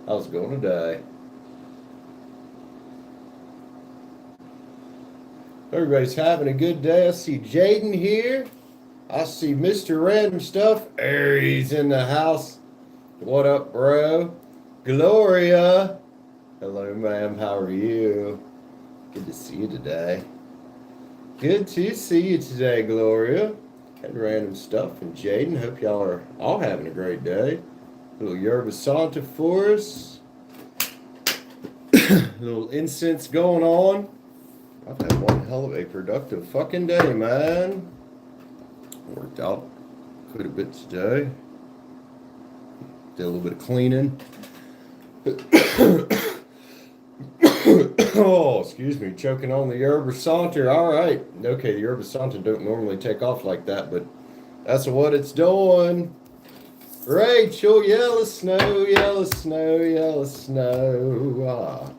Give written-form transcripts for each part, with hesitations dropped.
How's it going today? Everybody's having a good day. I see Jaden here. I see Mr. Random Stuff. Aries in the house. What up, bro? Gloria. Hello, ma'am. How are you? Good to see you today. Good to see you today, Gloria. And Random Stuff and Jaden. Hope y'all are all having a great day. Little Yerba Santa for us. Little incense going on. I've had one hell of a productive fucking day, man. Worked out quite a bit today. Did a little bit of cleaning. Oh, excuse me, choking on the Yerba Santa. All right. Okay, the Yerba Santa don't normally take off like that, but that's what it's doing. Rachel, yellow snow, yellow snow, yellow snow. Ah.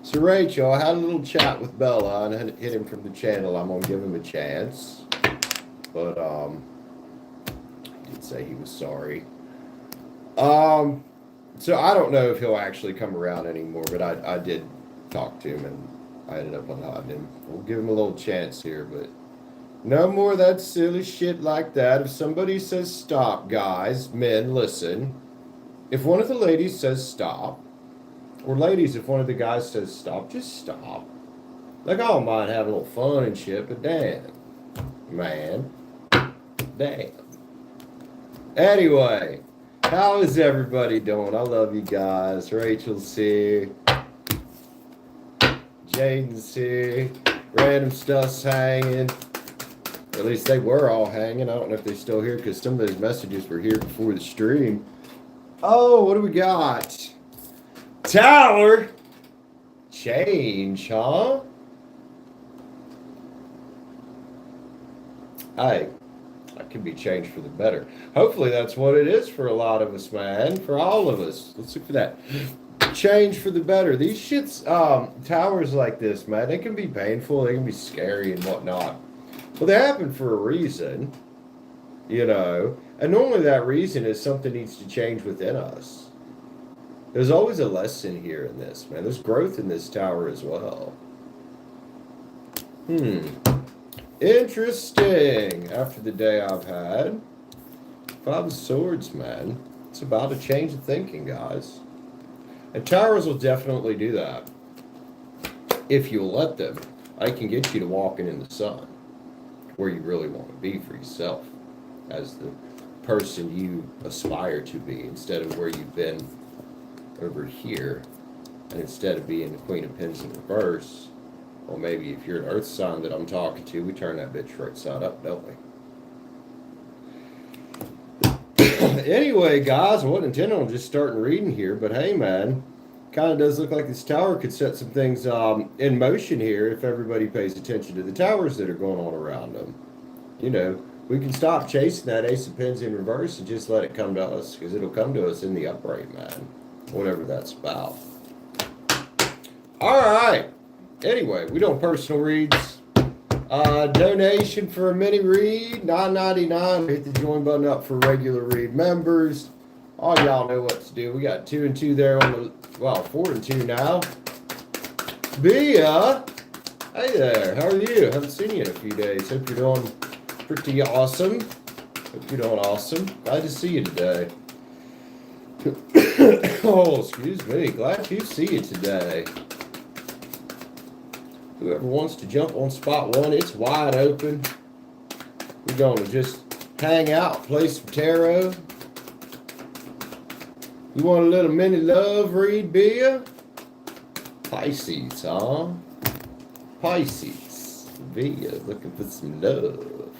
So Rachel, I had a little chat with Bella and I hit him from the channel. I'm gonna give him a chance. But he did say he was sorry. So I don't know if he'll actually come around anymore, but I did talk to him and I ended up allowing him. We'll give him a little chance here, but no more of that silly shit like that. If somebody says stop, guys, men, listen. If one of the ladies says stop, or ladies, if one of the guys says stop, just stop. Like, I don't mind having a little fun and shit, but damn. Man. Damn. Anyway, how is everybody doing? I love you guys. Rachel's here. Jaden's here. Random Stuff's hanging. Or at least they were all hanging. I don't know if they're still here because some of those messages were here before the stream. Oh, what do we got? Tower change, huh? Hey, that can be changed for the better. Hopefully that's what it is for a lot of us, man. For all of us. Let's look for that. Change for the better. These shits, towers like this, man, they can be painful, they can be scary and whatnot. Well, they happen for a reason, you know. And normally that reason is something needs to change within us. There's always a lesson here in this, man. There's growth in this tower as well. Interesting. After the day I've had. Five of Swords, man. It's about a change of thinking, guys. And towers will definitely do that. If you'll let them. I can get you to walking in the sun. Where you really want to be for yourself. As the person you aspire to be. Instead of where you've been over here, and instead of being the Queen of Pens in reverse, well, maybe if you're an earth sign that I'm talking to, we turn that bitch right side up, don't we? Anyway, guys, I wasn't intending on just starting reading here, but hey, man, kind of does look like this tower could set some things in motion here if everybody pays attention to the towers that are going on around them. You know, we can stop chasing that Ace of Pens in reverse and just let it come to us, because it'll come to us in the upright, man. Whatever that's about. All right. Anyway, we don't personal reads. Donation for a mini read, $9.99. Hit the join button up for regular read members. All y'all know what to do. We got 2 and 2 there on the, well, 4 and 2 now. Bia, hey there. How are you? Haven't seen you in a few days. Hope you're doing pretty awesome. Hope you're doing awesome. Glad to see you today. Oh, excuse me. Glad to see you today. Whoever wants to jump on spot one, it's wide open. We're going to just hang out, play some tarot. You want a little mini love read, Bia? Pisces, huh? Pisces. Bia looking for some love.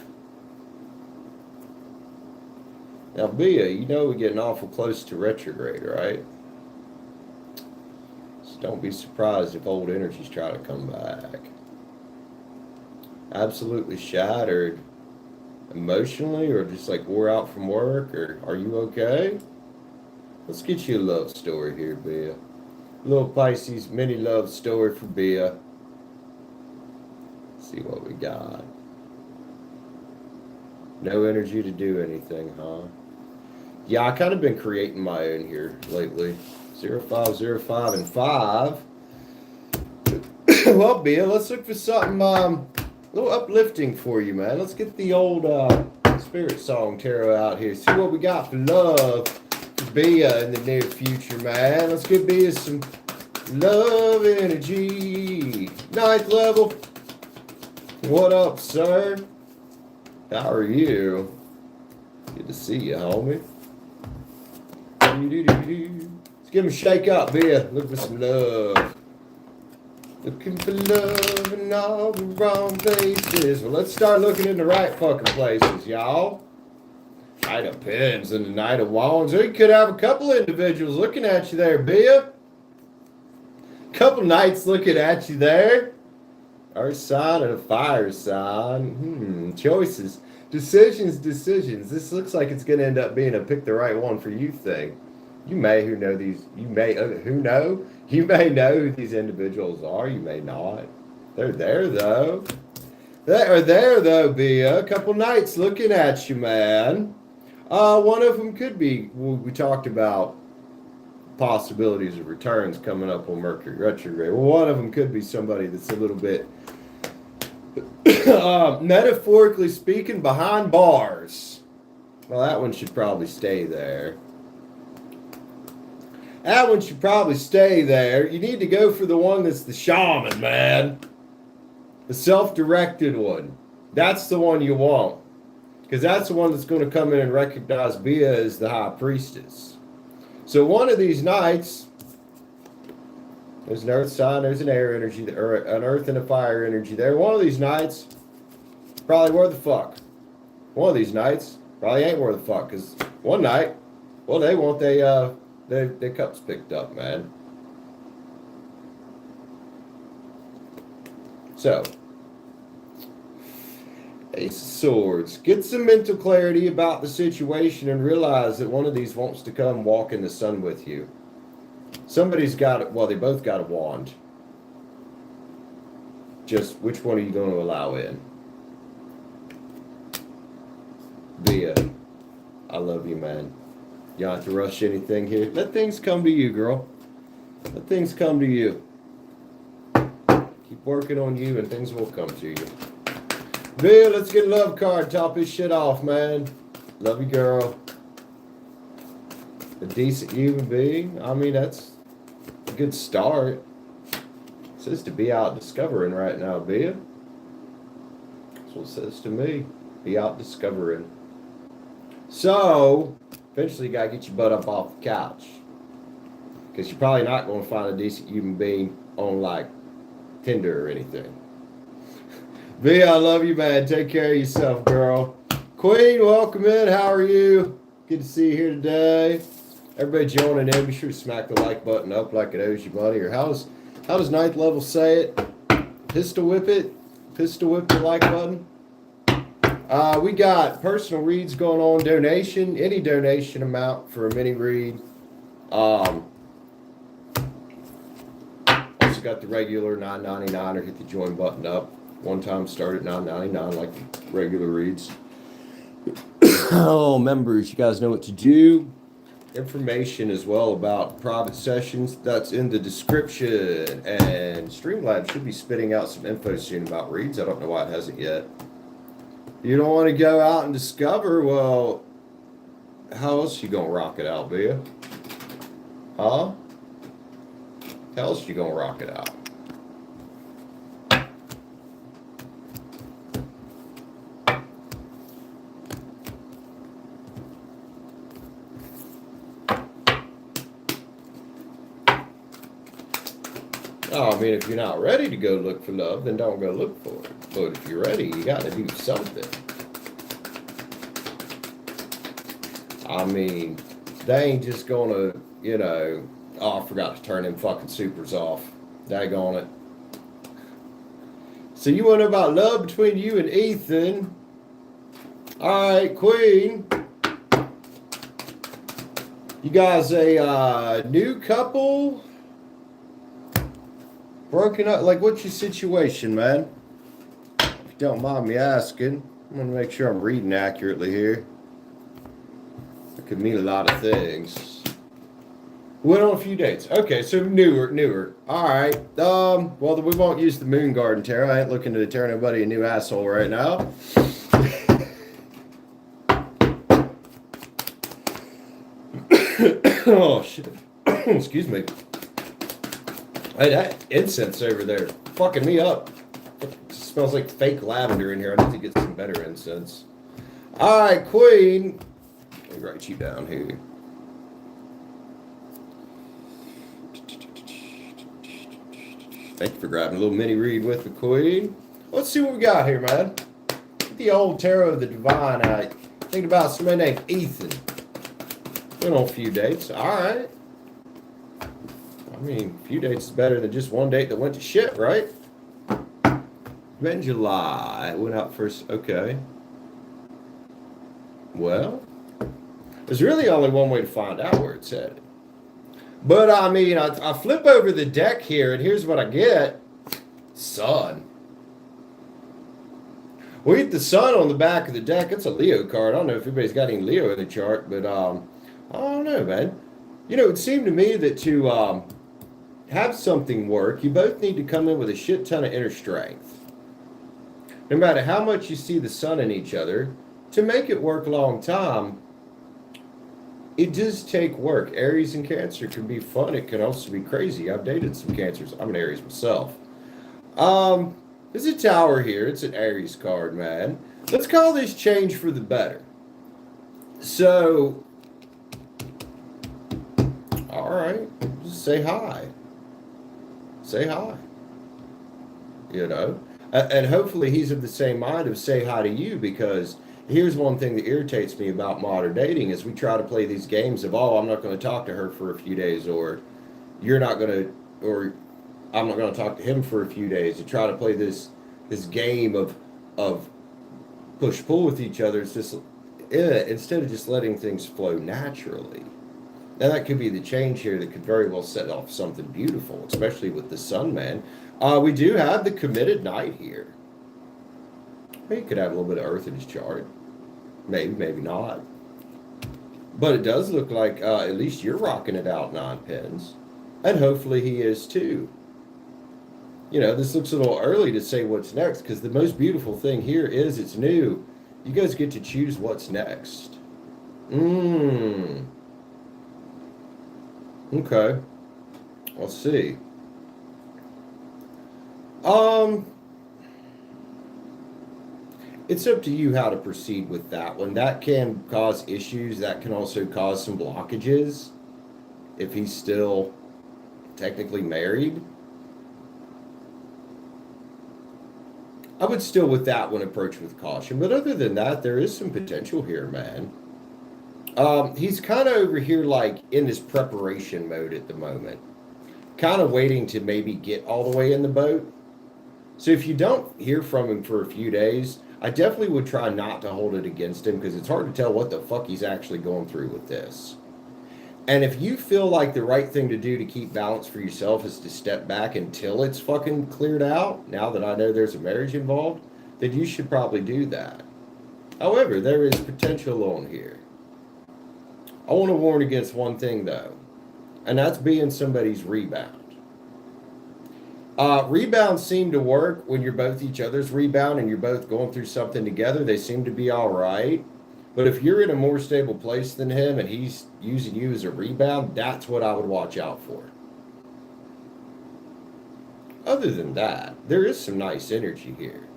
Now, Bia, you know we're getting awful close to retrograde, right? So don't be surprised if old energies try to come back. Absolutely shattered emotionally, or just like wore out from work, or are you okay? Let's get you a love story here, Bia. A little Pisces mini love story for Bia. Let's see what we got. No energy to do anything, huh? Yeah, I kind of been creating my own here lately. 0505 and 5. Well, Bill, let's look for something a little uplifting for you, man. Let's get the old Spirit Song Tarot out here. See what we got for love for Bia in the near future, man. Let's give Bia some love energy. 9th level. What up, sir? How are you? Good to see you, homie. Let's give him a shake up, Bia. Look for some love. Looking for love in all the wrong places. Well, let's start looking in the right fucking places, y'all. Knight of Pens and the Knight of Wands. Or you could have a couple individuals looking at you there, Bia. Couple knights looking at you there. Earth sign and a fire sign. Choices. Decisions. This looks like it's going to end up being a pick the right one for you thing. You may know who these individuals are. You may not. They're there though. They are there though, Bia. A couple knights looking at you, man. One of them could be. We talked about possibilities of returns coming up on Mercury retrograde. Well, one of them could be somebody that's a little bit, metaphorically speaking, behind bars. Well, that one should probably stay there. That one should probably stay there. You need to go for the one that's the shaman, man. The self-directed one. That's the one you want. Because that's the one that's going to come in and recognize Bia as the high priestess. So one of these knights, there's an earth sign, there's an air energy, or an earth and a fire energy there. One of these knights, probably worth the fuck. One of these knights probably ain't worth the fuck. Because one night, well, they want their cups picked up, man. So, Ace of Swords. Get some mental clarity about the situation and realize that one of these wants to come walk in the sun with you. Somebody's got it. Well, they both got a wand. Just which one are you going to allow in? Bia, I love you, man. You don't have to rush anything here. Let things come to you, girl. Let things come to you. Keep working on you and things will come to you. Bill, let's get a love card. Top this shit off, man. Love you, girl. A decent human being. I mean, that's a good start. It says to be out discovering right now, Bia. That's what it says to me. Be out discovering. So, eventually you got to get your butt up off the couch. Because you're probably not going to find a decent human being on, like, Tinder or anything. Bia, I love you, man. Take care of yourself, girl. Queen, welcome in. How are you? Good to see you here today. Everybody joining in. Be sure to smack the like button up like it owes you money. Or how does 9th level say it? Pistol whip it. Pistol whip the like button. We got personal reads going on. Donation. Any donation amount for a mini read. Also got the regular $9.99 or hit the join button up. One time start at $9.99 like regular reads. Oh, members, you guys know what to do. Information as well about private sessions, that's in the description. And Streamlabs should be spitting out some info soon about reads. I don't know why it hasn't yet. You don't want to go out and discover, well, how else you gonna rock it out, Bia? Huh? How else you gonna rock it out? Oh, I mean, if you're not ready to go look for love, then don't go look for it. But if you're ready, you got to do something. I mean, they ain't just going to, you know, oh, I forgot to turn them fucking supers off. Daggone it. So you want to know about love between you and Ethan. All right, Queen. You guys a new couple? Broken up? Like, what's your situation, man? If you don't mind me asking. I'm going to make sure I'm reading accurately here. It could mean a lot of things. Went on a few dates. Okay, so newer. All right. Well, then we won't use the moon garden tarot. I ain't looking to tear nobody a new asshole right now. Oh shit. Excuse me. Hey, that incense over there fucking me up. It smells like fake lavender in here. I need to get some better incense. All right, Queen. Let me write you down here. Thank you for grabbing a little mini read with the Queen. Let's see what we got here, man. Get the old Tarot of the Divine out. Thinking about somebody named Ethan. Went on a few dates. All right. I mean, a few dates is better than just one date that went to shit, right? Met in July. Went out first. Okay. Well, there's really only one way to find out where it's headed. But I mean, I flip over the deck here, and here's what I get. Sun. We get the sun on the back of the deck. It's a Leo card. I don't know if anybody's got any Leo in the chart, but I don't know, man. You know, it seemed to me that to have something work, you both need to come in with a shit ton of inner strength. No matter how much you see the sun in each other, to make it work a long time, it does take work. Aries and Cancer can be fun. It can also be crazy. I've dated some Cancers. I'm an Aries myself. There's a Tower here. It's an Aries card, man. Let's call this change for the better. So, all right, just say hi. Say hi. You know? And hopefully he's of the same mind of say hi to you, because here's one thing that irritates me about modern dating is we try to play these games of, oh, I'm not going to talk to her for a few days, or you're not going to, or I'm not going to talk to him for a few days. To try to play this game of push-pull with each other. It's just, instead of just letting things flow naturally. Now that could be the change here that could very well set off something beautiful, especially with the sun, man. We do have the committed knight here. He could have a little bit of earth in his chart. Maybe, maybe not. But it does look like at least you're rocking it out 9 pins. And hopefully he is too. You know, this looks a little early to say what's next, because the most beautiful thing here is it's new. You guys get to choose what's next. Okay. Let's see. It's up to you how to proceed with that one. That can cause issues. That can also cause some blockages if he's still technically married. I would still, with that one, approach with caution. But other than that, there is some potential here, man. He's kind of over here, like, in this preparation mode at the moment. Kind of waiting to maybe get all the way in the boat. So if you don't hear from him for a few days, I definitely would try not to hold it against him, because it's hard to tell what the fuck he's actually going through with this. And if you feel like the right thing to do to keep balance for yourself is to step back until it's fucking cleared out, now that I know there's a marriage involved, then you should probably do that. However, there is potential on here. I want to warn against one thing, though, and that's being somebody's rebound. Rebounds seem to work when you're both each other's rebound and you're both going through something together. They seem to be all right. But if you're in a more stable place than him and he's using you as a rebound, that's what I would watch out for. Other than that, there is some nice energy here.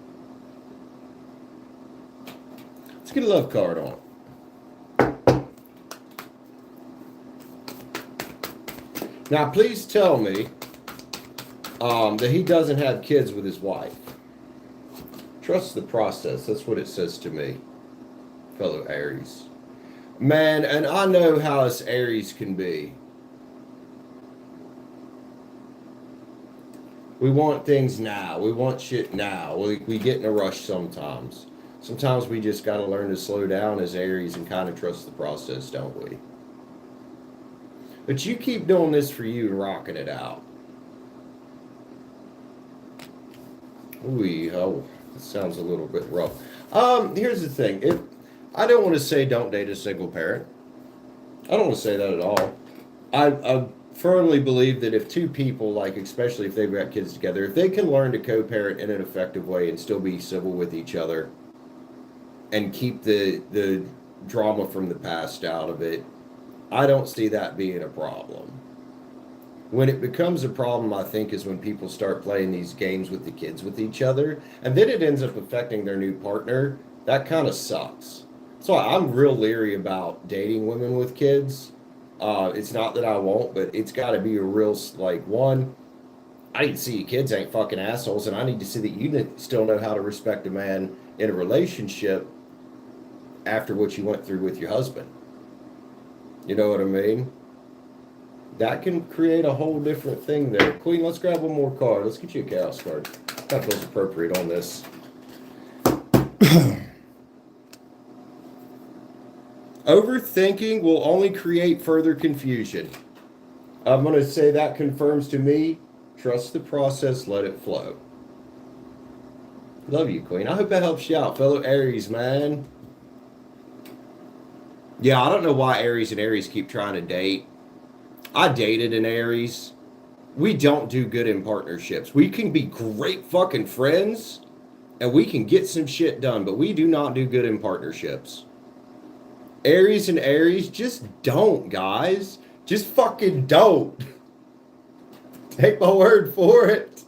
Let's get a love card on it. Now, please tell me that he doesn't have kids with his wife. Trust the process. That's what it says to me, fellow Aries. Man, and I know how us Aries can be. We want things now. We want shit now. We get in a rush sometimes. Sometimes we just got to learn to slow down as Aries and kind of trust the process, don't we? But you keep doing this for you and rocking it out. Ooh, oh, that sounds a little bit rough. Here's the thing. I don't want to say don't date a single parent. I don't want to say that at all. firmly believe that if two people, like especially if they've got kids together, if they can learn to co-parent in an effective way and still be civil with each other and keep the drama from the past out of it, I don't see that being a problem. When it becomes a problem, I think, is when people start playing these games with the kids with each other, and then it ends up affecting their new partner. That kind of sucks. So I'm real leery about dating women with kids. It's not that I won't, but it's got to be a real, like, one, I need to see your kids ain't fucking assholes, and I need to see that you still know how to respect a man in a relationship after what you went through with your husband. You know what I mean? That can create a whole different thing there. Queen, let's grab one more card. Let's get you a chaos card. That feels appropriate on this. Overthinking will only create further confusion. I'm going to say that confirms to me, trust the process, let it flow. Love you, Queen. I hope that helps you out, fellow Aries, man. Yeah, I don't know why Aries and Aries keep trying to date. I dated an Aries. We don't do good in partnerships. We can be great fucking friends and we can get some shit done, but we do not do good in partnerships. Aries and Aries, just don't, guys. Just fucking don't. Take my word for it.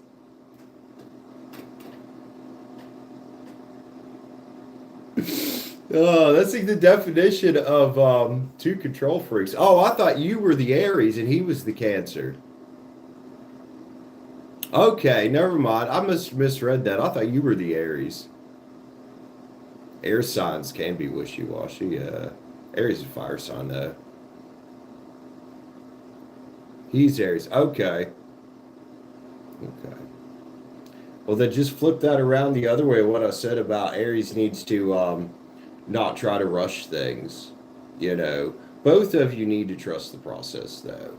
Oh, that's like the definition of two control freaks. Oh, I thought you were the Aries and he was the Cancer. Okay, never mind. I misread that. I thought you were the Aries. Air signs can be wishy-washy. Aries is a fire sign, though. He's Aries. Okay. Okay. Well, then just flip that around the other way. What I said about Aries needs to not try to rush things. You know, both of you need to trust the process, though.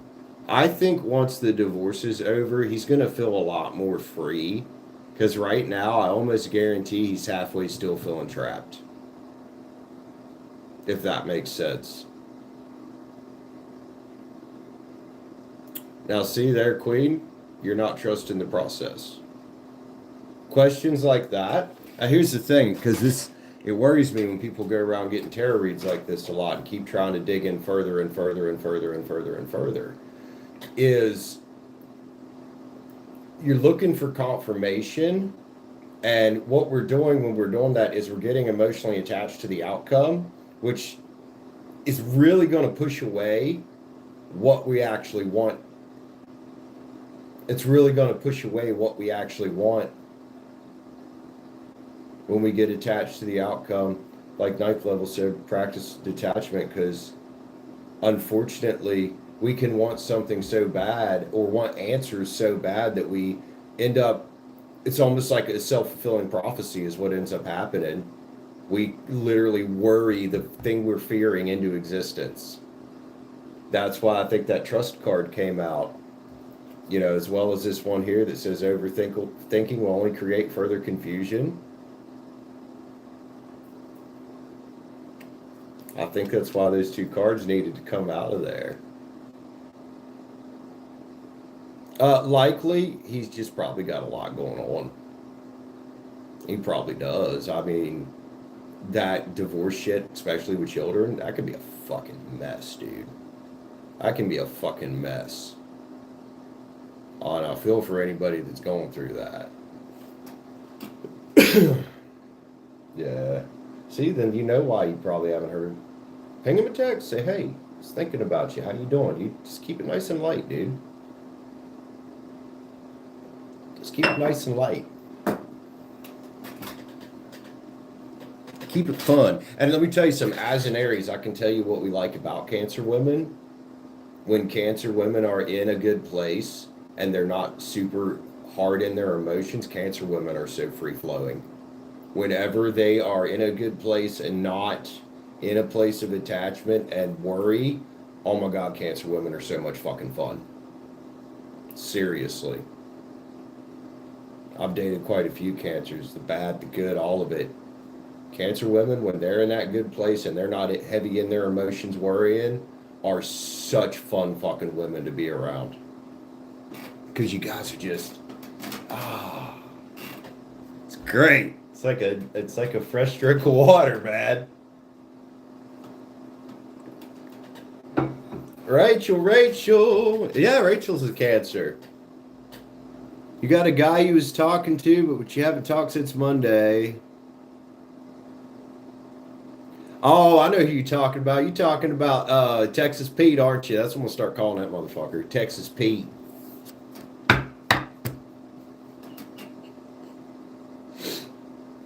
I think once the divorce is over, he's going to feel a lot more free. Because right now, I almost guarantee he's halfway still feeling trapped. If that makes sense. Now, see there, Queen? You're not trusting the process. Questions like that. Now, here's the thing, because it worries me when people go around getting tarot reads like this a lot and keep trying to dig in further and further and further and further and further. Is you're looking for confirmation, and what we're doing when we're doing that is we're getting emotionally attached to the outcome, which is really going to push away what we actually want. It's really going to push away what we actually want when we get attached to the outcome. Like ninth level said, practice detachment, because unfortunately we can want something so bad or want answers so bad that we end up, it's almost like a self-fulfilling prophecy is what ends up happening. We literally worry the thing we're fearing into existence. That's why I think that trust card came out, you know, as well as this one here that says overthinking will only create further confusion. I think that's why those two cards needed to come out of there. Likely, he's just probably got a lot going on. He probably does. I mean, that divorce shit, especially with children, that could be a fucking mess, dude. That can be a fucking mess. And I feel for anybody that's going through that. Yeah. See, then you know why you probably haven't heard. Ping him a text. Say, hey, I was thinking about you. How you doing? You just keep it nice and light, dude. Just keep it nice and light. Keep it fun. And let me tell you something. As an Aries, I can tell you what we like about Cancer women. When Cancer women are in a good place and they're not super hard in their emotions, Cancer women are so free-flowing. Whenever they are in a good place and not in a place of attachment and worry, oh my God, Cancer women are so much fucking fun. Seriously. I've dated quite a few Cancers, the bad, the good, all of it. Cancer women, when they're in that good place and they're not heavy in their emotions worrying, are such fun fucking women to be around. Because you guys are just, ah, it's great. It's like a fresh drink of water, man. Rachel. Yeah, Rachel's a Cancer. You got a guy you was talking to, but you haven't talked since Monday. Oh, I know who you're talking about. You talking about Texas Pete, aren't you? That's what I'm gonna start calling that motherfucker. Texas Pete.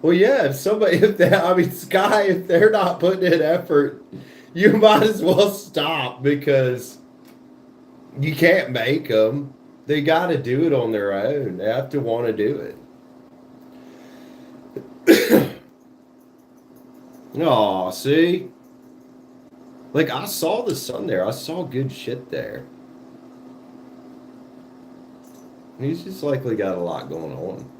Well, yeah, Sky, if they're not putting in effort, you might as well stop because you can't make them. They got to do it on their own. They have to want to do it. Oh, see? Like, I saw the sun there. I saw good shit there. He's just likely got a lot going on.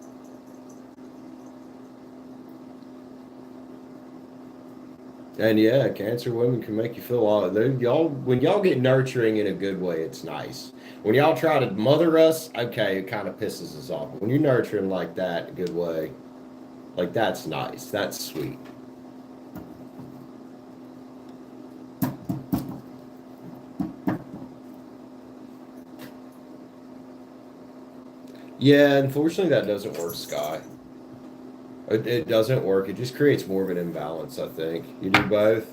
And yeah, Cancer women can make you feel all y'all when y'all get nurturing in a good way, it's nice. When y'all try to mother us, okay, it kind of pisses us off. But when you're nurturing like that in a good way, like that's nice. That's sweet. Yeah, unfortunately that doesn't work, Sky. It doesn't work. It just creates more of an imbalance, I think. You do both.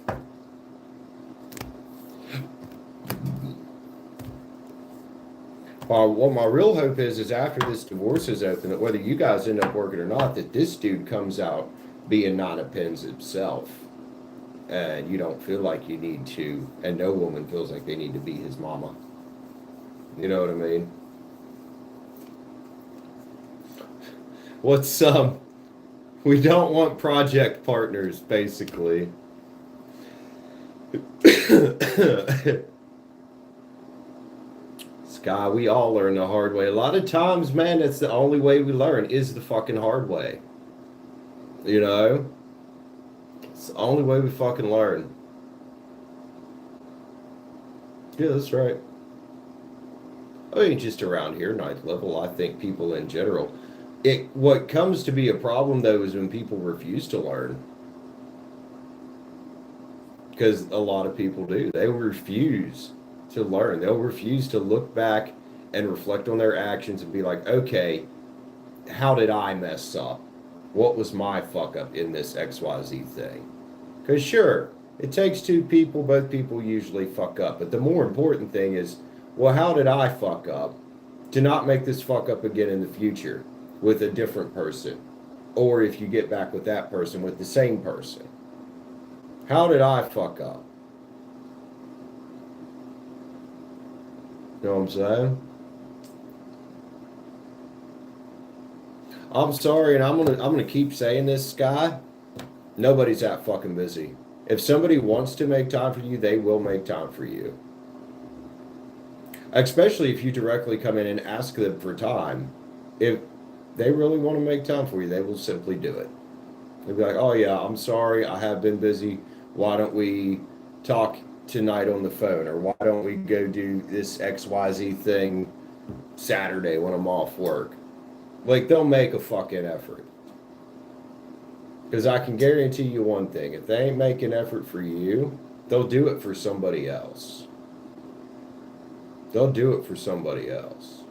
What my real hope is after this divorce is open, that whether you guys end up working or not, that this dude comes out being Nana Pens himself, and you don't feel like you need to, and no woman feels like they need to be his mama. You know what I mean? What's We don't want project partners, basically. Sky, we all learn the hard way. A lot of times, man, that's the only way we learn is the fucking hard way. You know? It's the only way we fucking learn. Yeah, that's right. I mean, just around here, ninth level, I think people in general. What comes to be a problem though is when people refuse to learn. Because a lot of people do. They refuse to learn. They'll refuse to look back and reflect on their actions and be like, okay, how did I mess up? What was my fuck up in this XYZ thing? Because sure, it takes two people, both people usually fuck up. But the more important thing is, well, how did I fuck up to not make this fuck up again in the future with a different person? Or if you get back with that person, with the same person. How did I fuck up? You know what I'm saying? I'm sorry, and I'm gonna keep saying this, Sky. Nobody's that fucking busy. If somebody wants to make time for you, they will make time for you. Especially if you directly come in and ask them for time. If they really want to make time for you, they will simply do it. They'll be like, oh yeah, I'm sorry, I have been busy. Why don't we talk tonight on the phone? Or why don't we go do this XYZ thing Saturday when I'm off work? Like, they'll make a fucking effort. Because I can guarantee you one thing, if they ain't making effort for you, they'll do it for somebody else. They'll do it for somebody else.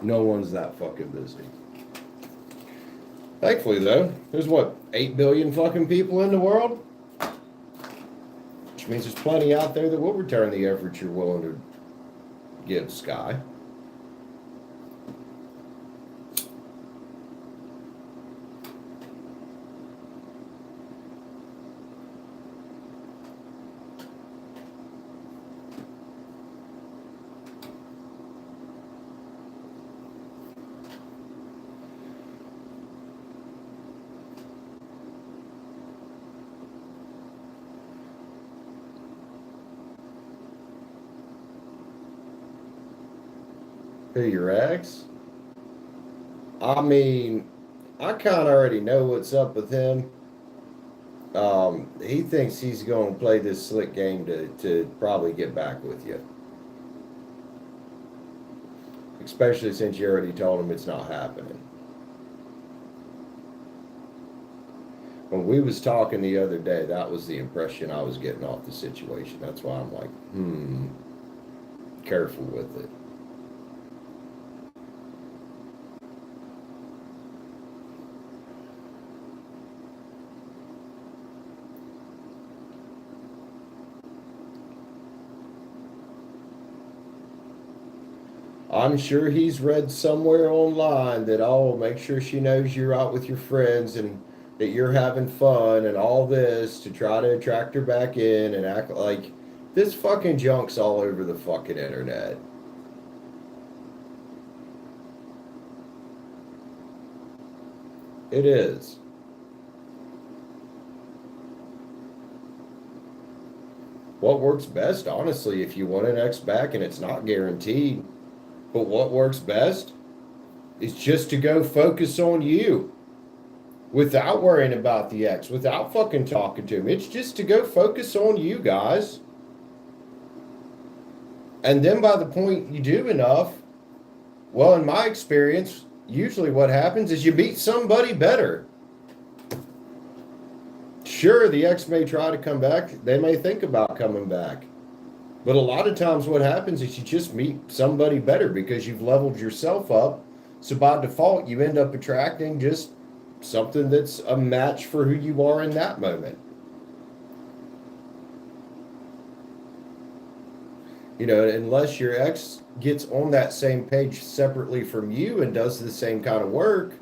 No one's that fucking busy. Thankfully, though, there's what, 8 billion fucking people in the world? Which means there's plenty out there that will return the effort you're willing to give, Sky. Who, your ex? I mean, I kind of already know what's up with him. He thinks he's going to play this slick game to probably get back with you. Especially since you already told him it's not happening. When we was talking the other day, that was the impression I was getting off the situation. That's why I'm like, careful with it. I'm sure he's read somewhere online that, oh, make sure she knows you're out with your friends and that you're having fun and all this to try to attract her back in and act like this fucking junk's all over the fucking internet. It is. What works best, honestly, if you want an ex back and it's not guaranteed, but what works best is just to go focus on you without worrying about the ex, without fucking talking to him. It's just to go focus on you guys. And then by the point you do enough, well, in my experience, usually what happens is you meet somebody better. Sure, the ex may try to come back, they may think about coming back. But a lot of times, what happens is you just meet somebody better because you've leveled yourself up. So by default, you end up attracting just something that's a match for who you are in that moment. You know, unless your ex gets on that same page separately from you and does the same kind of work,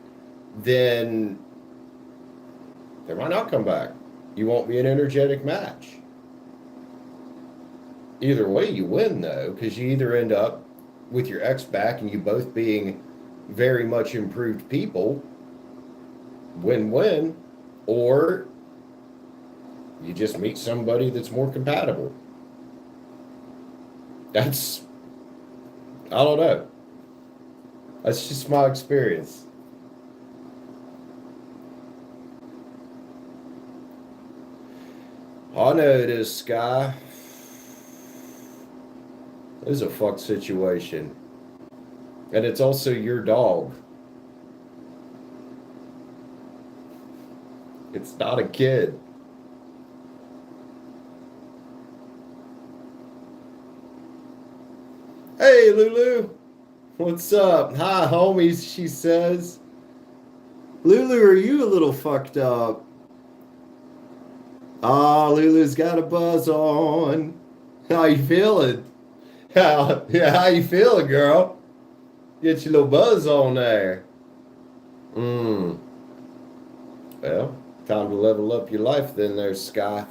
then they might not come back. You won't be an energetic match. Either way, you win though, because you either end up with your ex back and you both being very much improved people, win-win, or you just meet somebody that's more compatible. That's, I don't know. That's just my experience. I know it is, Sky. This is a fucked situation. And it's also your dog. It's not a kid. Hey, Lulu. What's up? Hi, homies, she says. Lulu, are you a little fucked up? Ah, Lulu's got a buzz on. How you feeling? How you feeling, girl? Get your little buzz on there. Hmm. Well, time to level up your life then there's Sky.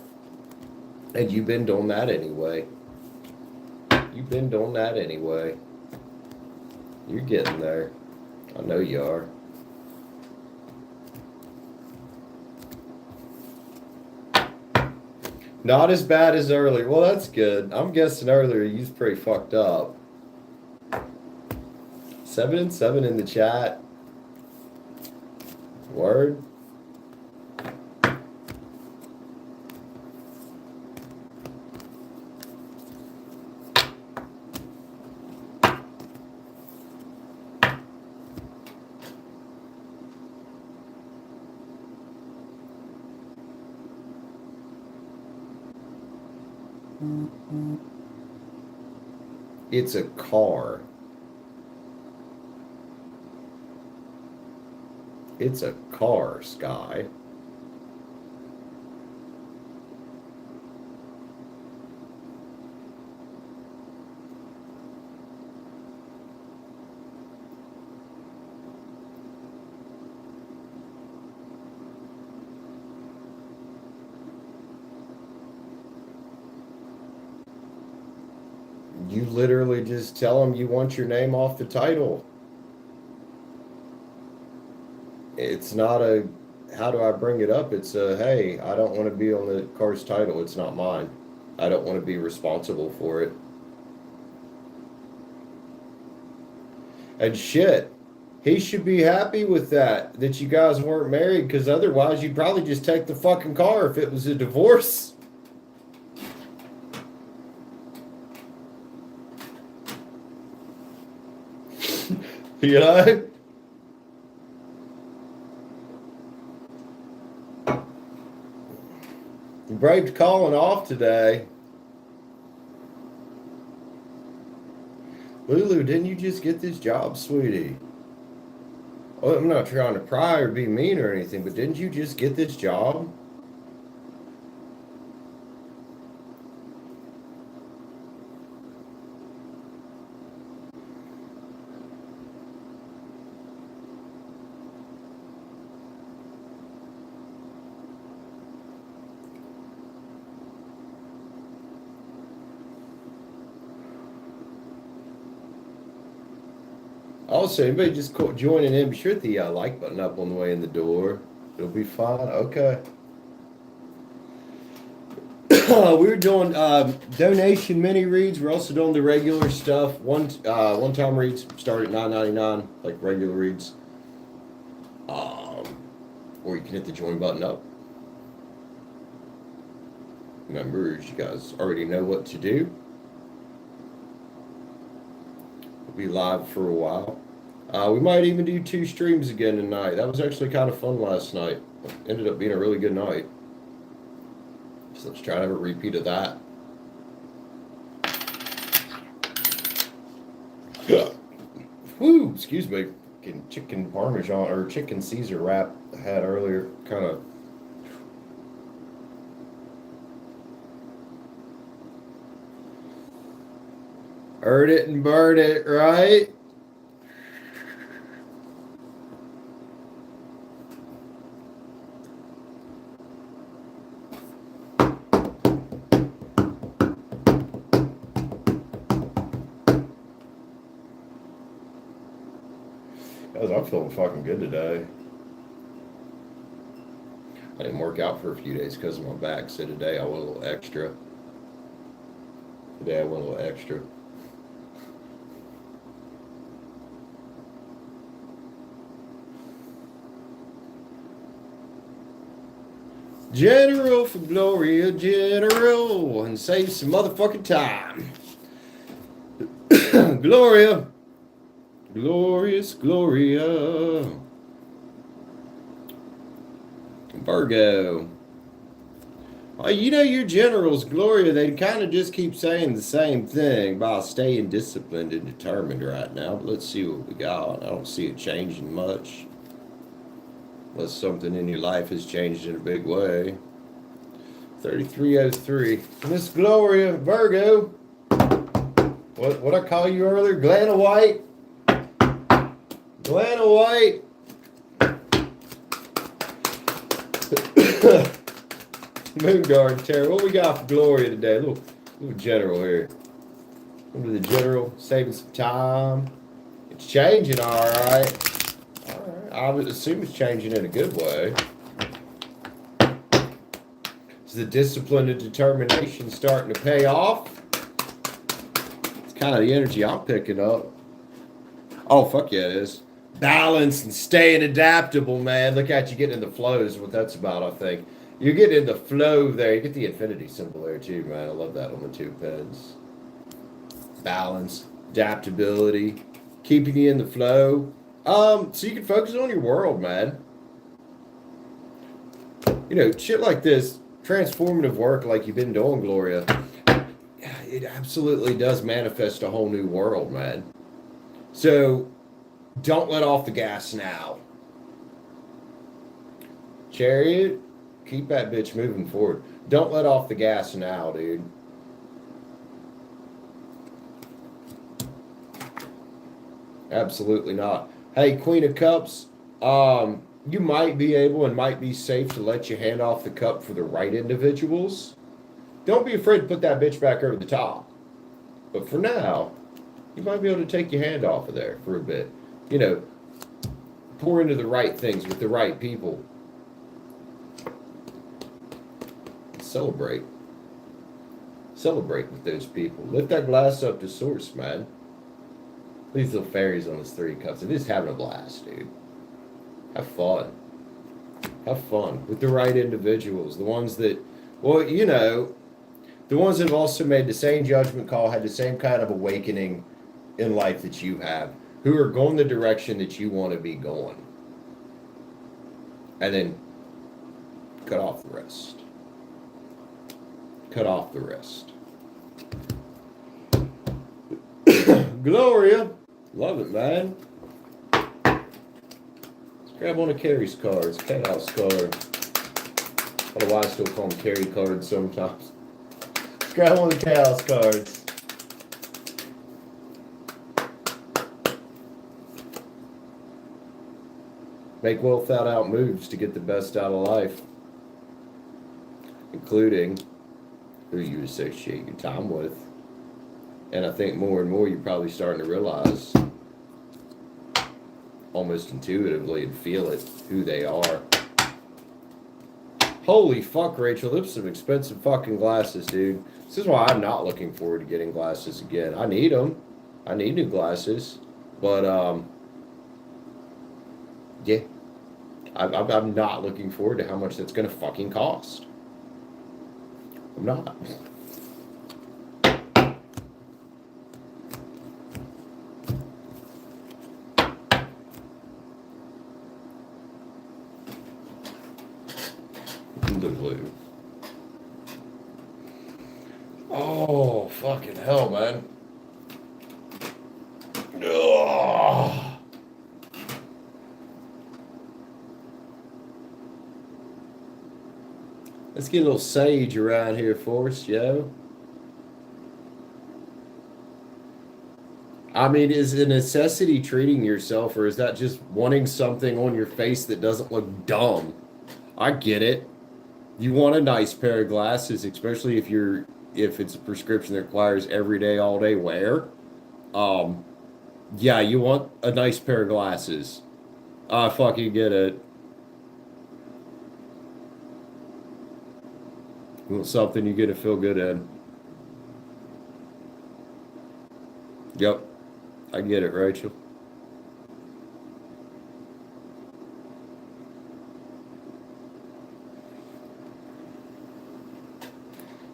And you've been doing that anyway. You've been doing that anyway. You're getting there. I know you are. Not as bad as earlier. Well, that's good. I'm guessing earlier you was pretty fucked up. 7 and 7 in the chat. Word. It's a car. It's a car, Sky. You literally just tell them you want your name off the title. It's not a, how do I bring it up? It's a, hey, I don't want to be on the car's title. It's not mine. I don't want to be responsible for it. And shit, He should be happy with that you guys weren't married, because otherwise you'd probably just take the fucking car if it was a divorce. You know? You braved calling off today. Lulu, didn't you just get this job, sweetie? Oh, I'm not trying to pry or be mean or anything, but didn't you just get this job? Also, anybody just joining in, be sure to hit the like button up on the way in the door. It'll be fine. Okay. We were doing donation mini reads. We're also doing the regular stuff. One-time reads start at $9.99, like regular reads. Or you can hit the join button up. Members, you guys already know what to do. We'll be live for a while. We might even do 2 streams again tonight. That was actually kind of fun last night. Ended up being a really good night. So let's try to have a repeat of that. Woo, excuse me. Chicken Parmesan or chicken Caesar wrap I had earlier. Kind of. Earn it and burn it, right? Guys, I'm feeling fucking good today. I didn't work out for a few days because of my back, so today I went a little extra. General for Gloria, General, and save some motherfucking time. Gloria. Glorious Gloria. Virgo. You know your generals, Gloria, they kind of just keep saying the same thing about staying disciplined and determined right now. But let's see what we got. I don't see it changing much. Unless something in your life has changed in a big way. 3303. Miss Gloria, Virgo. What I call you earlier? Glenna White. Glenna White. Moon Garden Terror. What we got for Gloria today? Little general here. Under the general, saving some time. It's changing, all right. I would assume it's changing in a good way. Is the discipline and determination starting to pay off? It's kind of the energy I'm picking up. Oh, fuck yeah, it is. Balance and staying adaptable, man. Look at you getting in the flow is what that's about, I think. You're getting in the flow there. You get the infinity symbol there too, man. I love that on the 2 pens. Balance, adaptability, keeping you in the flow. So you can focus on your world, man. You know, shit like this, transformative work like you've been doing, Gloria, it absolutely does manifest a whole new world, man. So don't let off the gas now. Chariot, keep that bitch moving forward. Don't let off the gas now, dude. Absolutely not. Hey, Queen of Cups, you might be able and might be safe to let you hand off the cup for the right individuals. Don't be afraid to put that bitch back over the top. But for now, you might be able to take your hand off of there for a bit. You know, pour into the right things with the right people. Celebrate. Celebrate with those people. Lift that glass up to source, man. These little fairies on his 3 cups. They're just having a blast, dude. Have fun. Have fun with the right individuals. The ones that, well, you know, the ones that have also made the same judgment call, had the same kind of awakening in life that you have, who are going the direction that you want to be going. And then cut off the rest. Cut off the rest. Gloria. Love it, man. Let's grab one of Carrie's cards. Chaos card. I don't know why I still call them Carrie cards sometimes. Let's grab one of the Chaos cards. Make well thought out moves to get the best out of life. Including who you associate your time with. And I think more and more you're probably starting to realize, almost intuitively, and feel it, who they are. Holy fuck, Rachel, those are some expensive fucking glasses, dude. This is why I'm not looking forward to getting glasses again. I need them. I need new glasses. But, yeah. I'm not looking forward to how much that's going to fucking cost. I'm not. Lulu. Oh, fucking hell, man. Ugh. Let's get a little sage around here for us, yo. I mean, is a necessity treating yourself, or is that just wanting something on your face that doesn't look dumb? I get it. You want a nice pair of glasses, especially if it's a prescription that requires everyday, all day wear. Yeah, you want a nice pair of glasses. I fucking get it. You want something you're gonna feel good in. Yep, I get it, Rachel.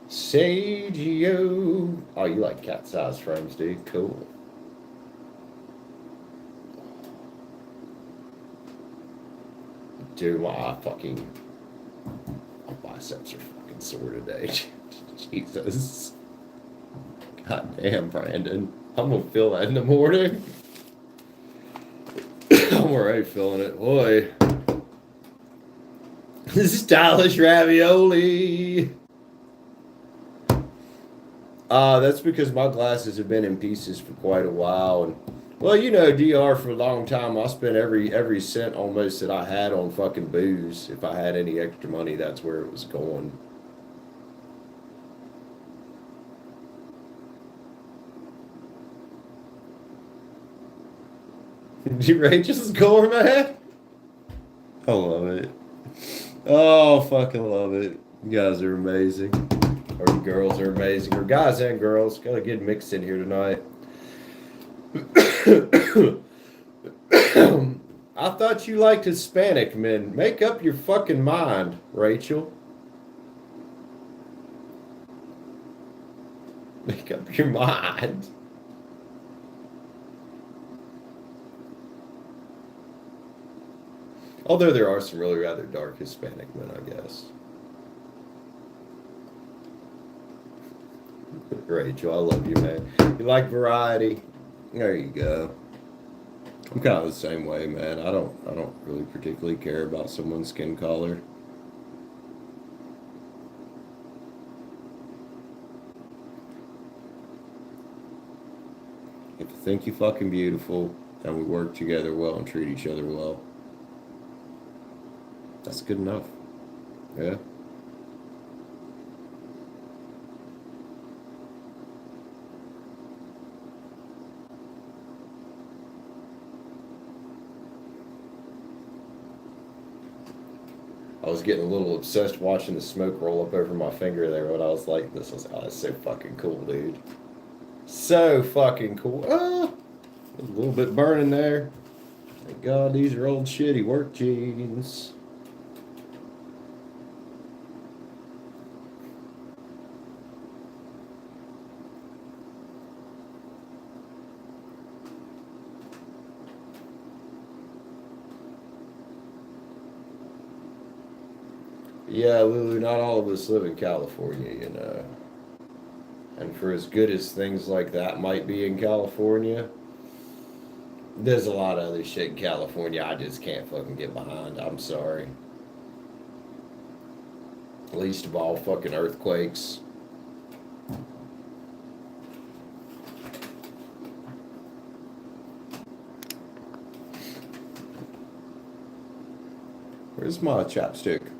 Sagio. Oh, you like cat size frames, dude. Cool. Dude, my biceps are fucking sore today. Jesus. God damn, Brandon. I'm gonna feel that in the morning. I'm already feeling it. Boy. Stylish ravioli. That's because my glasses have been in pieces for quite a while. And, well, you know, DR for a long time, I spent every cent almost that I had on fucking booze. If I had any extra money, that's where it was going. Rachel's gourmet? I love it. Oh, fucking love it. You guys are amazing. Or you girls are amazing. Or guys and girls. Got a good mix in here tonight. I thought you liked Hispanic men. Make up your fucking mind, Rachel. Make up your mind. Although there are some really rather dark Hispanic men, I guess. Rachel, I love you, man. You like variety? There you go. I'm kind of the same way, man. I don't really particularly care about someone's skin color. If you think you're fucking beautiful and we work together well and treat each other well, that's good enough. Yeah. I was getting a little obsessed watching the smoke roll up over my finger there when I was like this. I was like, oh, that's so fucking cool, dude. So fucking cool. A little bit burning there. Thank God these are old shitty work jeans. Yeah, Lulu, not all of us live in California, you know. And for as good as things like that might be in California, there's a lot of other shit in California I just can't fucking get behind. I'm sorry. Least of all fucking earthquakes. Where's my chapstick?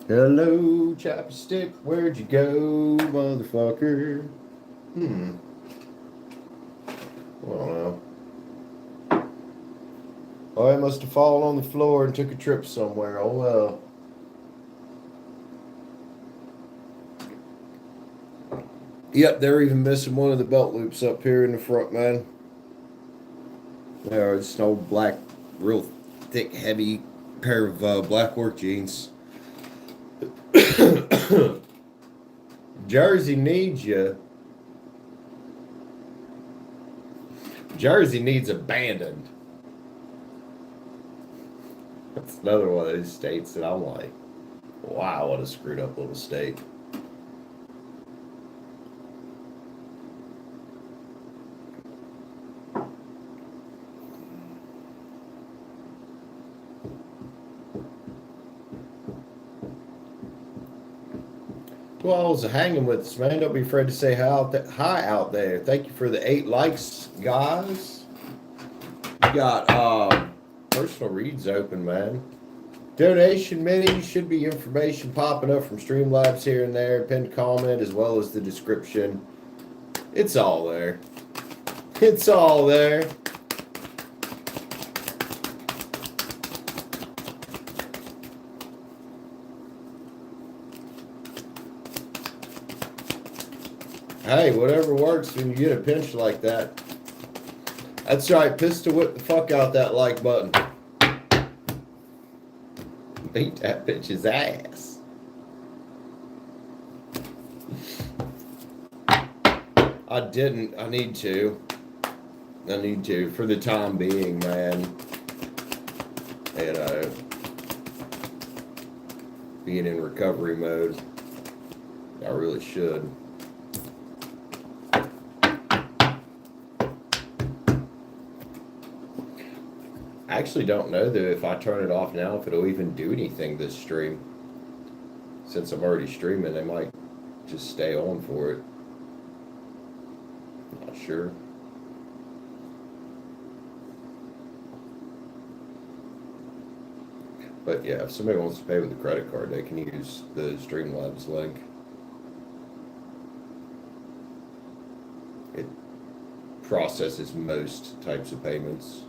Hello, chapstick. Where'd you go, motherfucker? I don't know. Oh, I must have fallen on the floor and took a trip somewhere. Oh well. Yep, they're even missing one of the belt loops up here in the front, man. There, it's an old black, real thick, heavy pair of black work jeans. Jersey needs you. Jersey needs abandoned. That's another one of those states that I'm like, wow, what a screwed up little state. Well, I was hanging with us, man. Don't be afraid to say hi out there. Thank you for the 8 likes, guys. We got personal reads open, man. Donation menu should be information popping up from Streamlabs here and there, pinned comment as well as the description. It's all there. It's all there. Hey, whatever works when you get a pinch like that. That's right, pistol whip the fuck out that like button. Beat that bitch's ass. I didn't. I need to. I need to for the time being, man. You know, being in recovery mode. I really should. I actually don't know though if I turn it off now if it'll even do anything this stream. Since I'm already streaming, they might just stay on for it. Not sure. But yeah, if somebody wants to pay with a credit card, they can use the Streamlabs link. It processes most types of payments.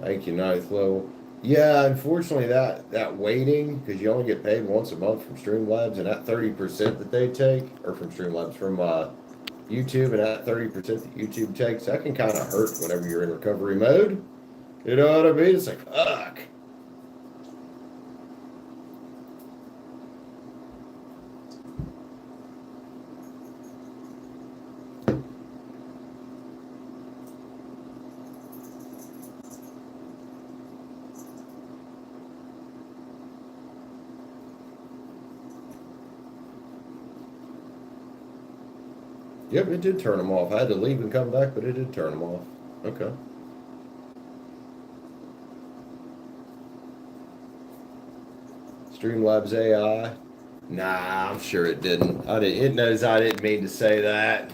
Thank you, ninth level. Yeah, unfortunately, that waiting, because you only get paid once a month from Streamlabs, and that 30% that they take, or from Streamlabs, from YouTube, and that 30% that YouTube takes, that can kind of hurt whenever you're in recovery mode. You know what I mean? It's like, fuck. Yep, it did turn them off. I had to leave and come back, but it did turn them off. Okay. Streamlabs AI. Nah, I'm sure it didn't. It knows I didn't mean to say that.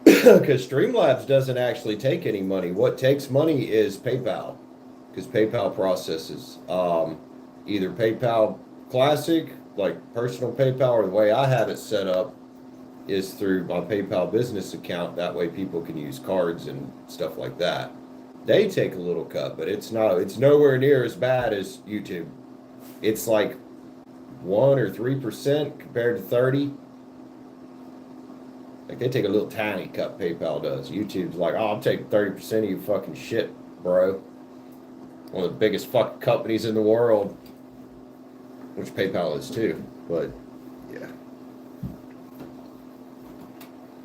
Because Streamlabs doesn't actually take any money. What takes money is PayPal. Because PayPal processes either PayPal Classic, like personal PayPal, or the way I have it set up is through my PayPal business account. That way people can use cards and stuff like that. They take a little cut, but it's nowhere near as bad as YouTube. It's like 1 or 3% compared to 30. Like they take a little tiny cut, PayPal does. YouTube's like, oh, I'm taking 30% of your fucking shit, bro. One of the biggest fucking companies in the world, which PayPal is too. But yeah,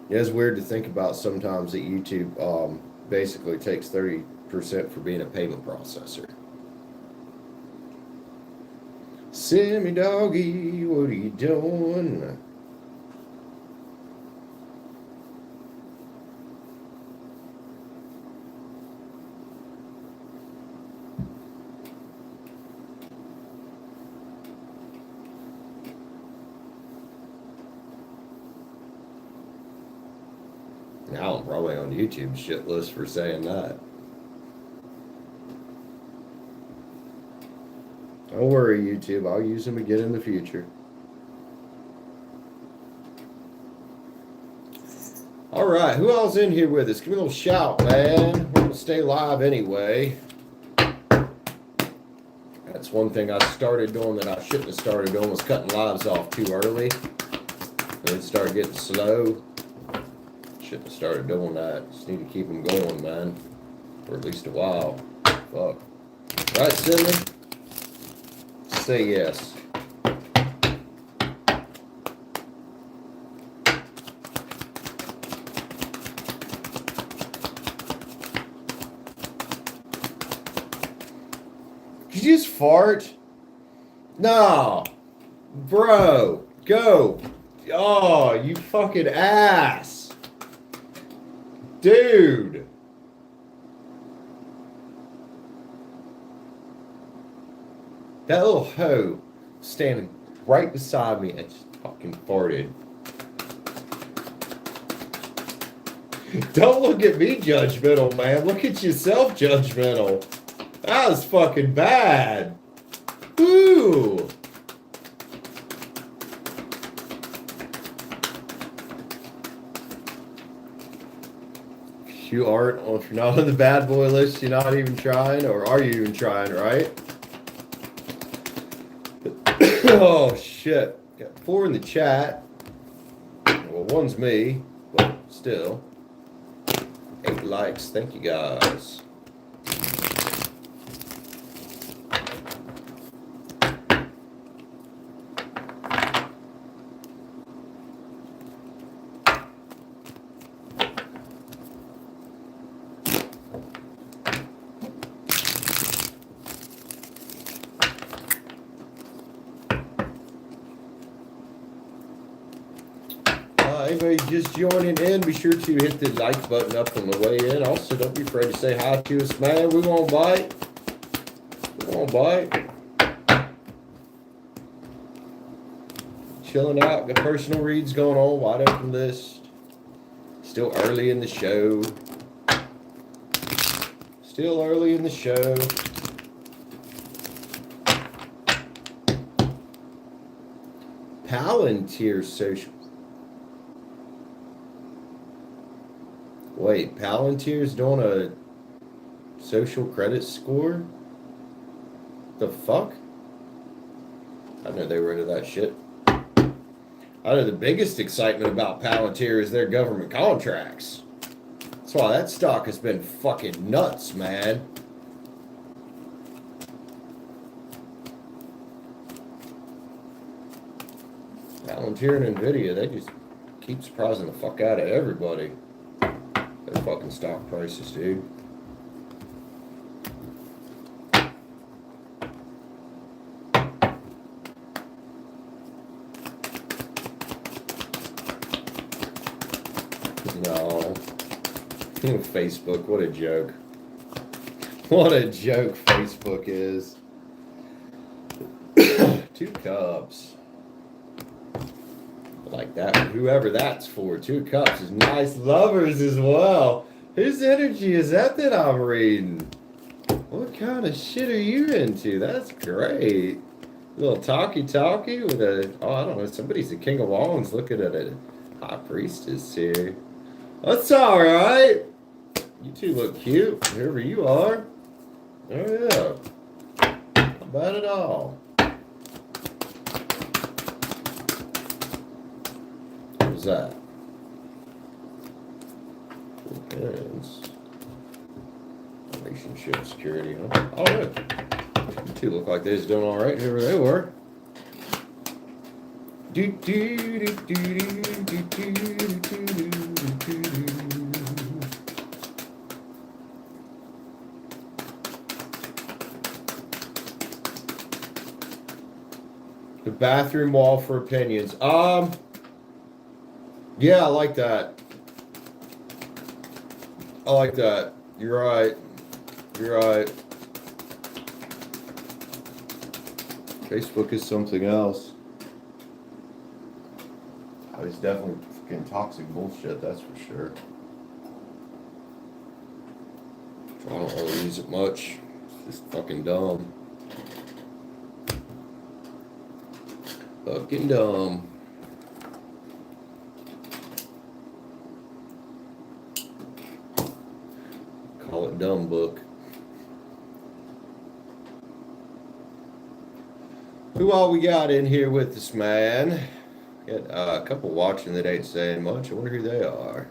it's weird to think about sometimes that YouTube basically takes 30% for being a payment processor. Sammy Doggy, what are you doing? Now I'm probably on YouTube's shit list for saying that. Don't worry, YouTube. I'll use them again in the future. All right, who else in here with us? Give me a little shout, man. We're going to stay live anyway. That's one thing I started doing that I shouldn't have started doing, was cutting lives off too early. And it started getting slow. Shouldn't have started doing that. Just need to keep them going, man. For at least a while. Fuck. Right, Sydney? Say yes. Did you just fart? No. Bro, go. Oh, you fucking ass. Dude. That little hoe standing right beside me and just fucking farted. Don't look at me judgmental, man. Look at yourself judgmental. That was fucking bad. Ooh. If you're not on the bad boy list, you're not even trying, or are you even trying, right? Oh shit. Got 4 in the chat. Well, one's me, but still. 8 likes. Thank you guys. Anybody just joining in, be sure to hit the like button up on the way in. Also, don't be afraid to say hi to us, man. We won't bite. We won't bite. Chilling out. Got personal reads going on. Wide open list. Still early in the show. Still early in the show. Palantir Social. Wait, Palantir's doing a social credit score? The fuck? I know they were into that shit. I know the biggest excitement about Palantir is their government contracts. That's why that stock has been fucking nuts, man. Palantir and Nvidia, they just keep surprising the fuck out of everybody. Their fucking stock prices, dude. No. Facebook, what a joke. What a joke Facebook is. 2 cups. Like that, whoever that's for. 2 cups is nice lovers as well. Whose energy is that I'm reading? What kind of shit are you into? That's great. A little talkie with a, oh, I don't know, somebody's the King of Wands looking at a High Priestess here. That's all right. You two look cute, whoever you are. Oh yeah, not bad at all. What was that? Depends. Relationship security, huh? All right. You two look like they was doing all right, whoever they were. Do do do do do do do do do do. The bathroom wall for opinions. Yeah, I like that. I like that. You're right. You're right. Facebook is something else. Oh, it's definitely fucking toxic bullshit, that's for sure. I don't really use it much. It's just fucking dumb. Fucking dumb. Call it dumb book. Who all we got in here with us, man? Got a couple watching that ain't saying much. I wonder who they are.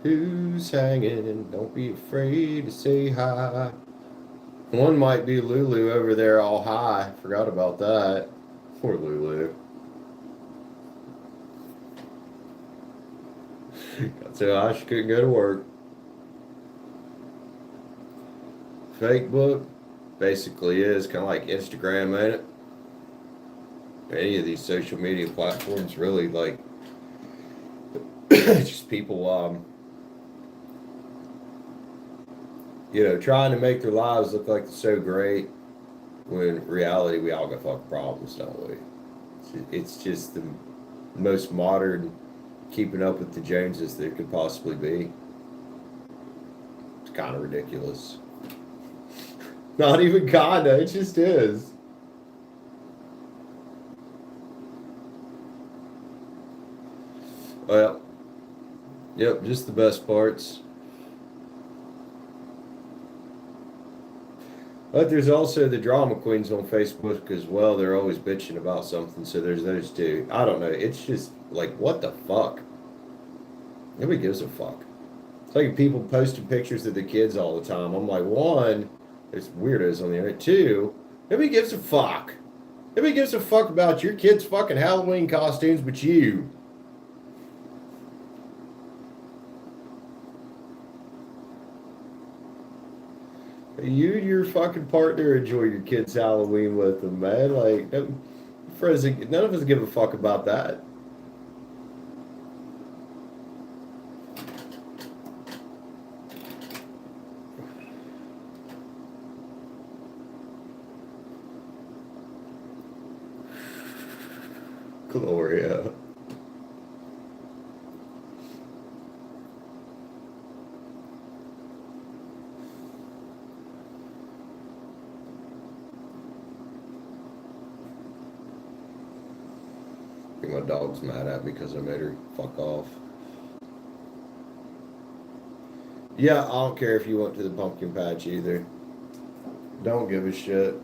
Who's hanging? Don't be afraid to say hi. One might be Lulu over there all high. Forgot about that. Poor Lulu. Got so high she couldn't go to work. Fake book basically is kind of like Instagram, ain't it? Any of these social media platforms, really, like just people trying to make their lives look like they're so great, when in reality we all got fucking problems, don't we? It's just the most modern keeping up with the Joneses there could possibly be. It's kind of ridiculous. Not even kinda, it just is. Well, yep, just the best parts. But there's also the drama queens on Facebook as well. They're always bitching about something, so there's those two. I don't know. It's just like, what the fuck? Nobody gives a fuck. It's like people posting pictures of the kids all the time. I'm like, one, there's weirdos on the internet. Two, nobody gives a fuck. Nobody gives a fuck about your kids' fucking Halloween costumes but you. You and your fucking partner enjoy your kids' Halloween with them, man. Like, none of us give a fuck about that. Gloria. My dog's mad at me because I made her fuck off. Yeah, I don't care if you went to the pumpkin patch either. Don't give a shit.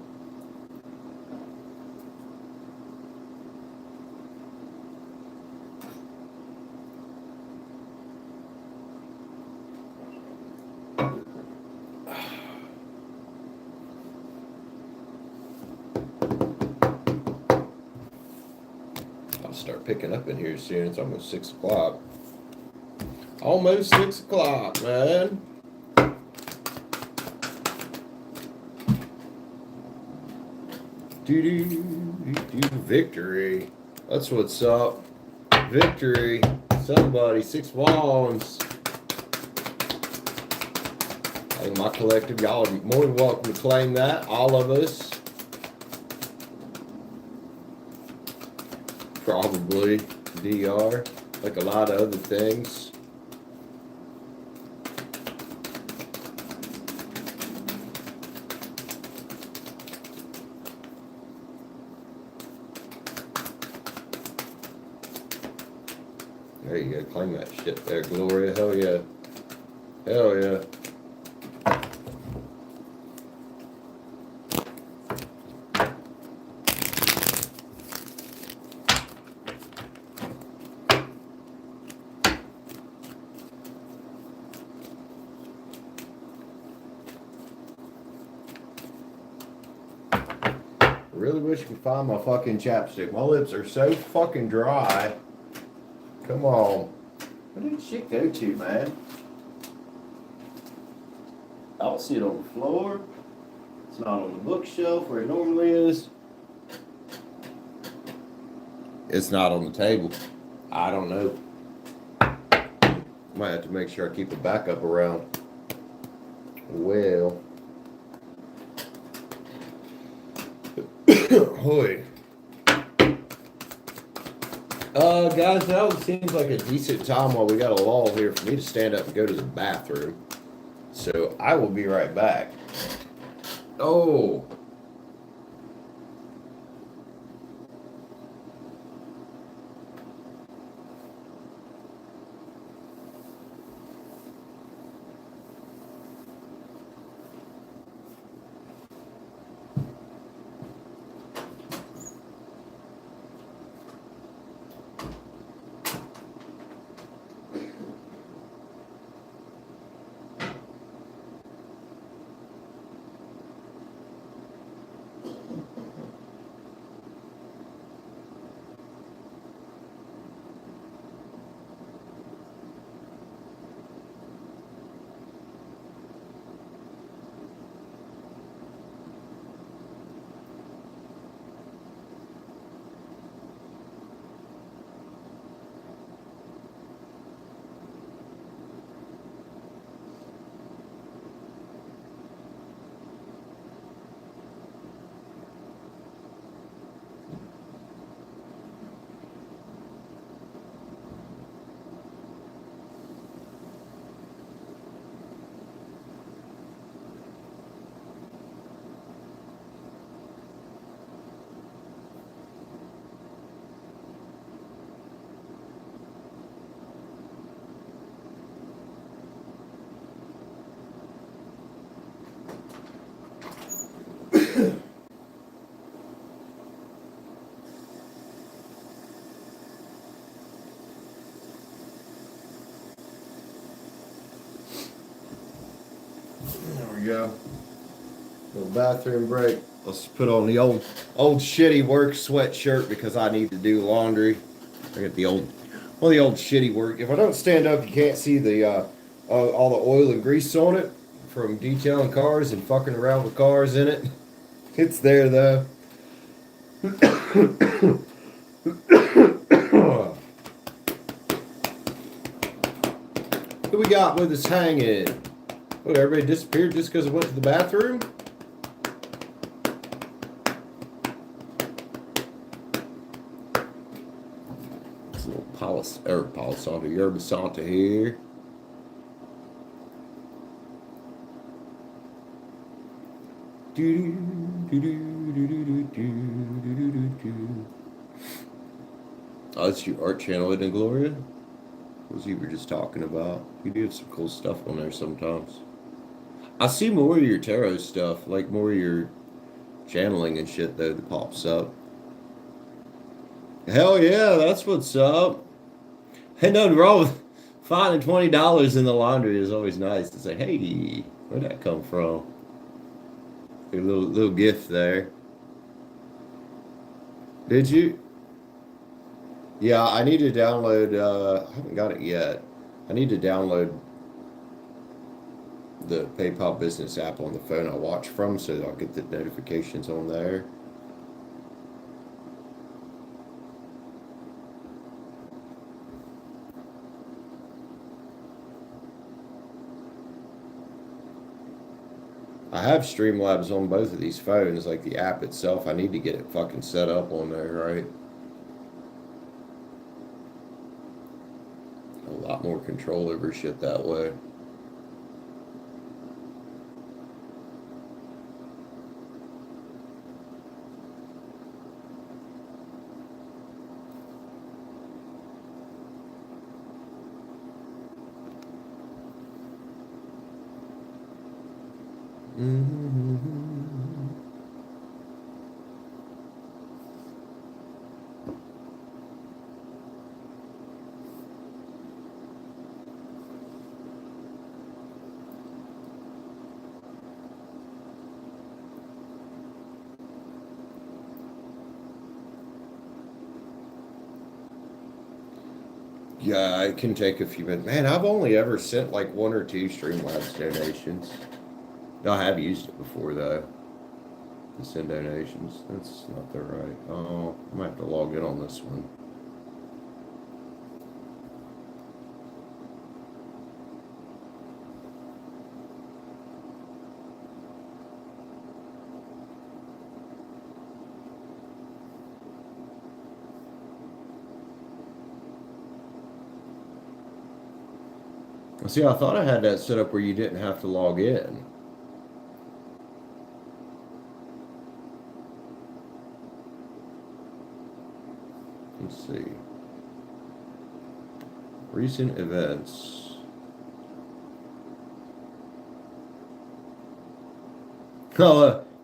Start picking up in here soon. It's almost 6 o'clock. Almost 6 o'clock, man. Victory. That's what's up. Victory. Somebody, 6 wands. Hey, my collective, y'all are more than welcome to claim that. All of us. Probably DR, like a lot of other things. There you go. Claim that shit there, Gloria. Hell yeah. Hell yeah. Really wish I could find my fucking chapstick. My lips are so fucking dry. Come on. Where did shit go to, man? I don't see it on the floor. It's not on the bookshelf where it normally is. It's not on the table. I don't know. Might have to make sure I keep a backup around. Well. Hoy. Guys, now it seems like a decent time while we got a lull here for me to stand up and go to the bathroom. So I will be right back. Oh. There we go. Little bathroom break. Let's put on the old shitty work sweatshirt because I need to do laundry. I got the old shitty work. If I don't stand up, you can't see the all the oil and grease on it from detailing cars and fucking around with cars in it. It's there though. Who we got with us hanging? What, everybody disappeared just because I went to the bathroom? It's a little Palo Santo, Yerba Santa here. Oh, that's your art channel, isn't it, Gloria? What was you were just talking about? You do have some cool stuff on there sometimes. I see more of your tarot stuff, like more of your channeling and shit, though, that pops up. Hell yeah, that's what's up. Ain't nothing wrong with finding $20 in the laundry. Is always nice to say, hey, where'd that come from? A little gift there. Did you? Yeah, I need to download, I haven't got it yet. I need to download the PayPal business app on the phone I watch from so that I'll get the notifications on there. I have Streamlabs on both of these phones, like the app itself. I need to get it fucking set up on there, right? A lot more control over shit that way. Mm-hmm. Yeah, it can take a few minutes. Man, I've only ever sent like one or two Streamlabs donations. I have used it before though. To send donations. That's not the right. Oh, I might have to log in on this one. See, I thought I had that set up where you didn't have to log in. Let's see. Recent events.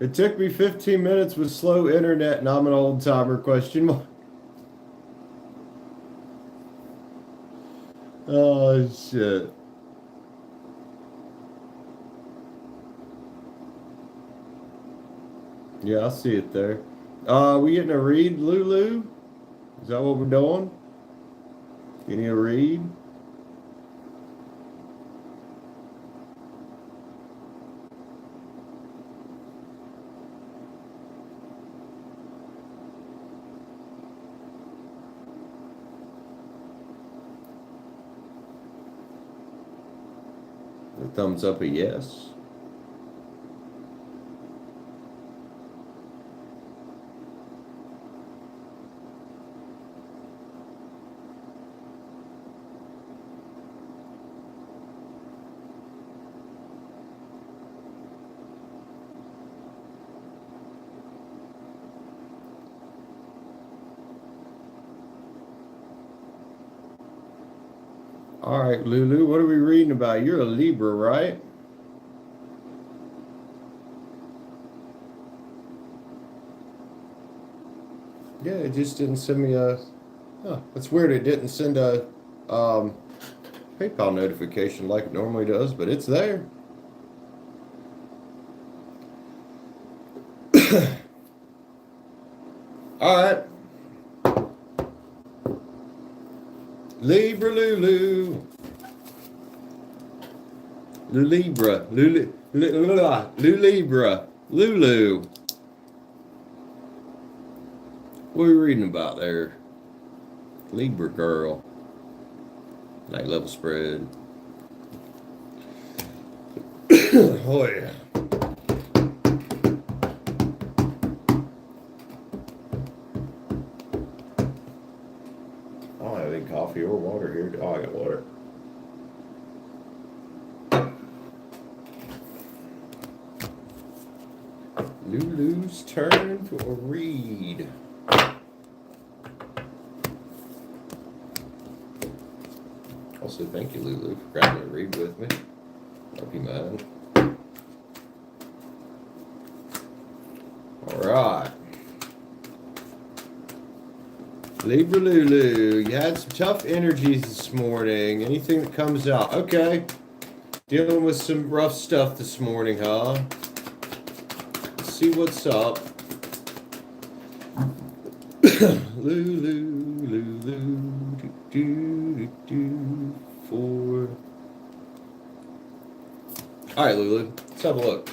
It took me 15 minutes with slow internet and I'm an old timer, question mark. Oh, shit. Yeah, I see it there. We getting a read, Lulu? Is that what we're doing? Getting a read? A thumbs up, a yes. All right, Lulu, what are we reading about? You're a Libra, right? Yeah, it just didn't send me a. Huh, that's weird. It didn't send a PayPal notification like it normally does, but it's there. All right. Libra Lulu. Libra. Lulu. Libra. Lulu. What are we reading about there? Libra girl. Night level spread. Oh, yeah. I don't have any coffee or water here. Oh, I got water. Lulu's turn for a read. Also, thank you, Lulu, for grabbing a read with me. Love you, man. All right. Libra Lulu, you had some tough energies this morning. Anything that comes out. Okay. Dealing with some rough stuff this morning, huh? Let's see what's up. Lulu, four. All right, Lulu, let's have a look.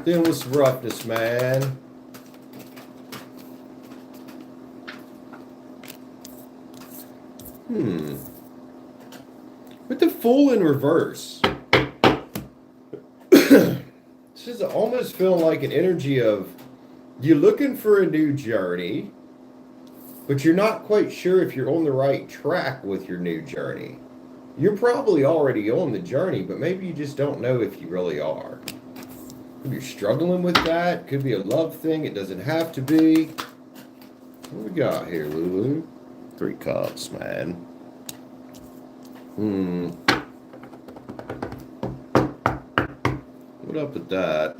Dealing with some roughness, man. With the Fool in reverse. This is almost feeling like an energy of you're looking for a new journey, but you're not quite sure if you're on the right track with your new journey. You're probably already on the journey, but maybe you just don't know if you really are. If you're struggling with that, could be a love thing, it doesn't have to be. What we got here, Lulu? 3 cups, man. What up with that?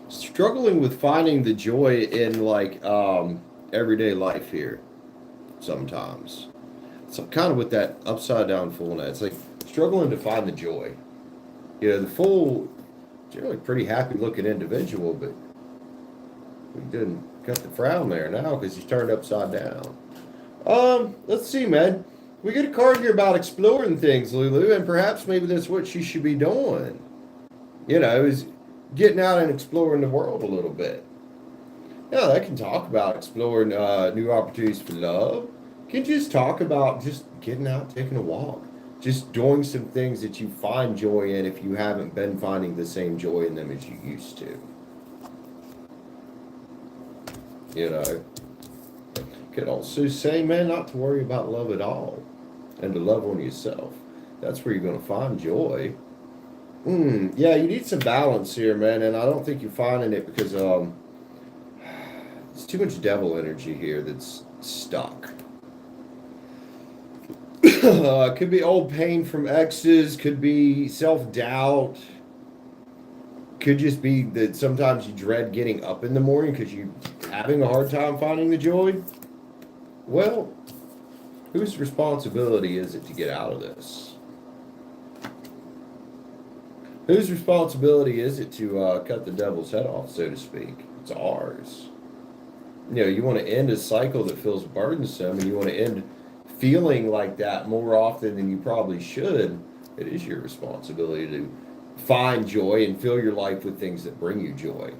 Struggling with finding the joy in like everyday life here sometimes. So kind of with that upside down full net. It's like struggling to find the joy. You know, the full generally pretty happy looking individual, but we didn't cut the frown there now because he's turned upside down. Let's see, man. We get a card here about exploring things, Lulu, and perhaps maybe that's what she should be doing. You know, is getting out and exploring the world a little bit. Yeah, they can talk about exploring new opportunities for love. Can just talk about just getting out, taking a walk, just doing some things that you find joy in if you haven't been finding the same joy in them as you used to. You know, could also say, man, not to worry about love at all and to love on yourself. That's where you're going to find joy. Yeah, you need some balance here, man, and I don't think you're finding it because there's too much devil energy here that's stuck. Could be old pain from exes, could be self-doubt, could just be that sometimes you dread getting up in the morning because you're having a hard time finding the joy. Well, whose responsibility is it to get out of this? Whose responsibility is it to cut the devil's head off, so to speak? It's ours. You know, you want to end a cycle that feels burdensome and you want to end feeling like that more often than you probably should. It is your responsibility to find joy and fill your life with things that bring you joy.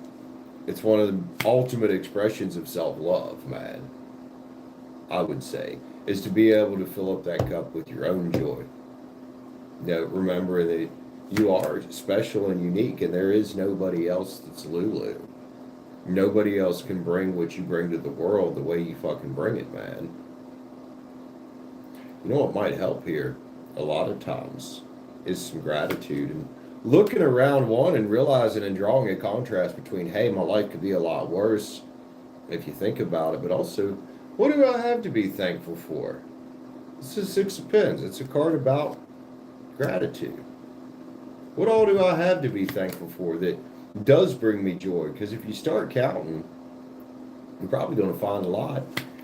It's one of the ultimate expressions of self-love, man. I would say, is to be able to fill up that cup with your own joy. You know, remember that you are special and unique, and there is nobody else that's Lulu. Nobody else can bring what you bring to the world the way you fucking bring it, man. You know what might help here a lot of times is some gratitude and looking around one and realizing and drawing a contrast between, hey, my life could be a lot worse if you think about it, but also, what do I have to be thankful for? This is Six of Pens. It's a card about gratitude. What all do I have to be thankful for that does bring me joy? Because if you start counting, you're probably going to find a lot.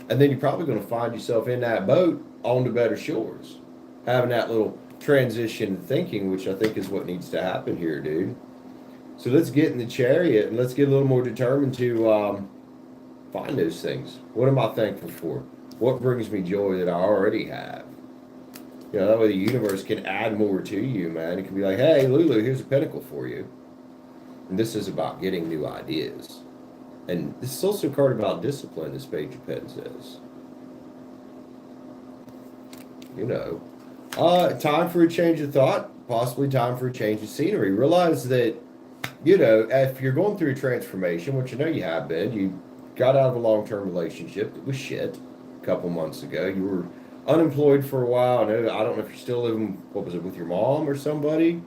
And then you're probably going to find yourself in that boat on to better shores. Having that little transition thinking, which I think is what needs to happen here, dude. So let's get in the chariot and let's get a little more determined to find those things. What am I thankful for? What brings me joy that I already have? You know, that way the universe can add more to you, man. It can be like, hey, Lulu, here's a pentacle for you. And this is about getting new ideas. And this is also a card about discipline, this Page of Pens says. You know, time for a change of thought, possibly time for a change of scenery. Realize that, you know, if you're going through a transformation, which I know you have been, you got out of a long-term relationship that was shit a couple months ago. You were unemployed for a while. I don't know if you're still living, what was it, with your mom or somebody?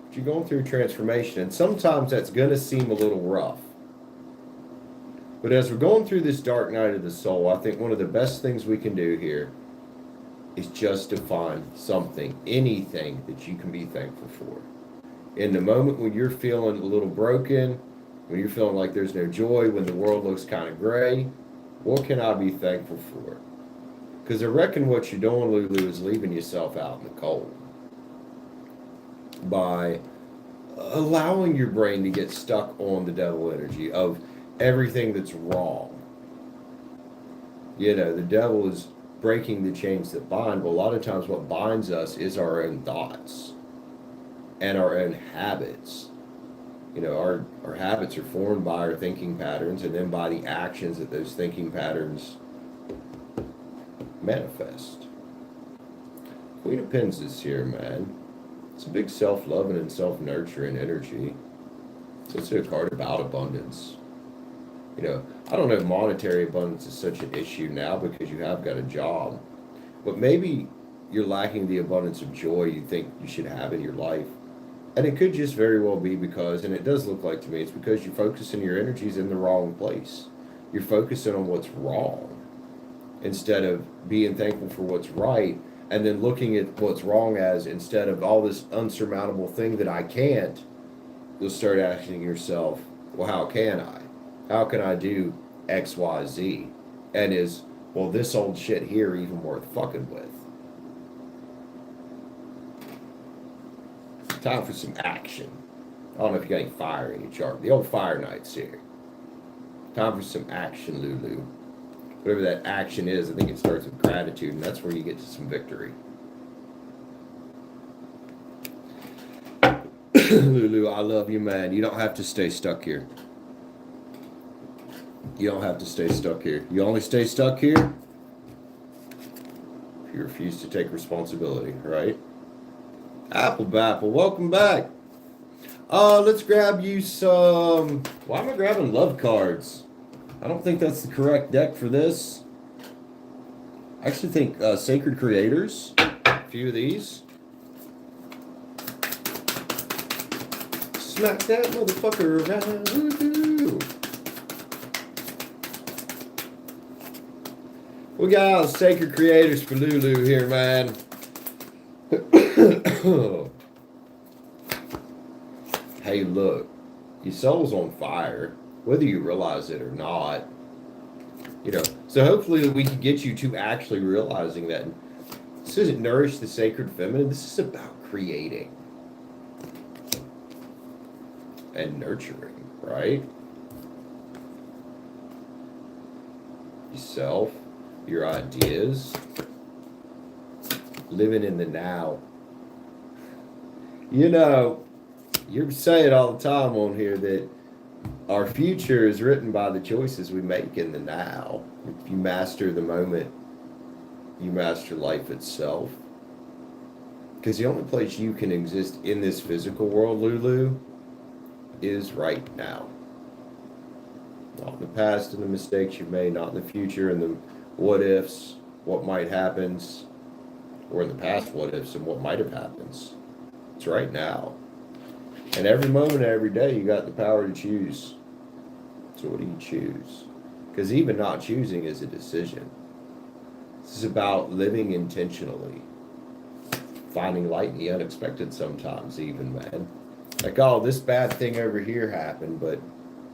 But you're going through a transformation, and sometimes that's going to seem a little rough. But as we're going through this dark night of the soul, I think one of the best things we can do here is just to find something, anything that you can be thankful for. In the moment when you're feeling a little broken, when you're feeling like there's no joy, when the world looks kind of gray, what can I be thankful for? Because I reckon what you're doing, Lulu, is leaving yourself out in the cold by allowing your brain to get stuck on the devil energy of everything that's wrong. You know, the devil is breaking the chains that bind, but a lot of times what binds us is our own thoughts and our own habits. You know, our habits are formed by our thinking patterns and then by the actions that those thinking patterns manifest. Queen of Pens is here, man. It's a big self-loving and self-nurturing energy. It's also a card about abundance. You know, I don't know if monetary abundance is such an issue now because you have got a job, but maybe you're lacking the abundance of joy you think you should have in your life. And it could just very well be because, and it does look like to me, it's because you're focusing your energies in the wrong place. You're focusing on what's wrong instead of being thankful for what's right and then looking at what's wrong as, instead of all this unsurmountable thing that I can't, you'll start asking yourself, well, how can I? How can I do X, Y, Z? And is, well, this old shit here even worth fucking with? Time for some action. I don't know if you got any fire in your chart. The old fire knight's here. Time for some action, Lulu. Whatever that action is, I think it starts with gratitude, and that's where you get to some victory. Lulu, I love you, man. You don't have to stay stuck here. You don't have to stay stuck here. You only stay stuck here if you refuse to take responsibility, right? Apple Bapple, welcome back. Let's grab you some... Why am I grabbing love cards? I don't think that's the correct deck for this. I actually think Sacred Creators. A few of these. Smack that motherfucker around. Woo-hoo. We got Sacred Creators for Lulu here, man. Hey, look. Your soul's on fire, whether you realize it or not. You know, so hopefully we can get you to actually realizing that this isn't nourish the sacred feminine. This is about creating and nurturing, right? Yourself, your ideas, living in the now. You know, you say it all the time on here that our future is written by the choices we make in the now. If you master the moment, you master life itself. Because the only place you can exist in this physical world, Lulu, is right now. Not in the past and the mistakes you've made, not in the future and the what ifs, what might happens, or in the past what ifs and what might have happened. It's right now. And every moment, every day, you got the power to choose. So what do you choose? Because even not choosing is a decision. This is about living intentionally. Finding light in the unexpected sometimes even, man. Like, oh, this bad thing over here happened, but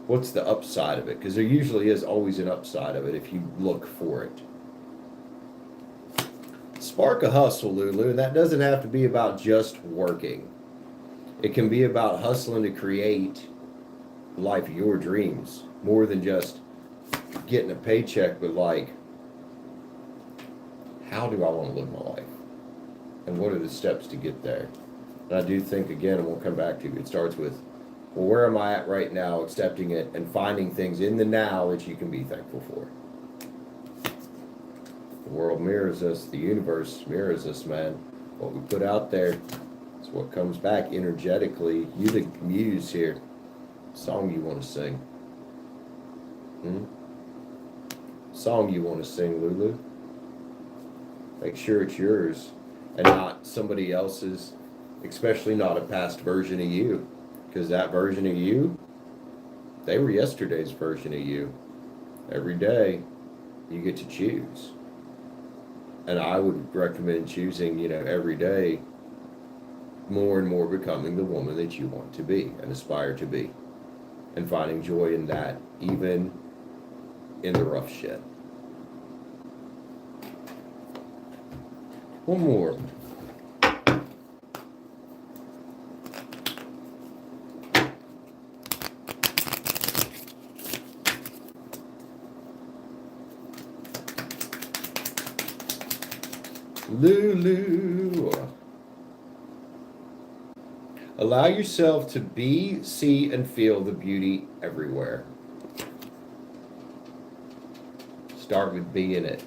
what's the upside of it? Because there usually is always an upside of it if you look for it. Spark a hustle, Lulu, and that doesn't have to be about just working. It can be about hustling to create the life of your dreams, more than just getting a paycheck, but like, how do I want to live my life? And what are the steps to get there? And I do think, again, and we'll come back to it, it starts with, well, where am I at right now, accepting it, and finding things in the now that you can be thankful for. The world mirrors us, the universe mirrors us, man. What we put out there is what comes back energetically. You the muse here. Song you want to sing. Song you want to sing, Lulu. Make sure it's yours and not somebody else's, especially not a past version of you. Because that version of you, they were yesterday's version of you. Every day, you get to choose. And I would recommend choosing, every day, more and more becoming the woman that you want to be and aspire to be. And finding joy in that, even in the rough shit. One more. Lulu. Allow yourself to be, see, and feel the beauty everywhere. Start with being it.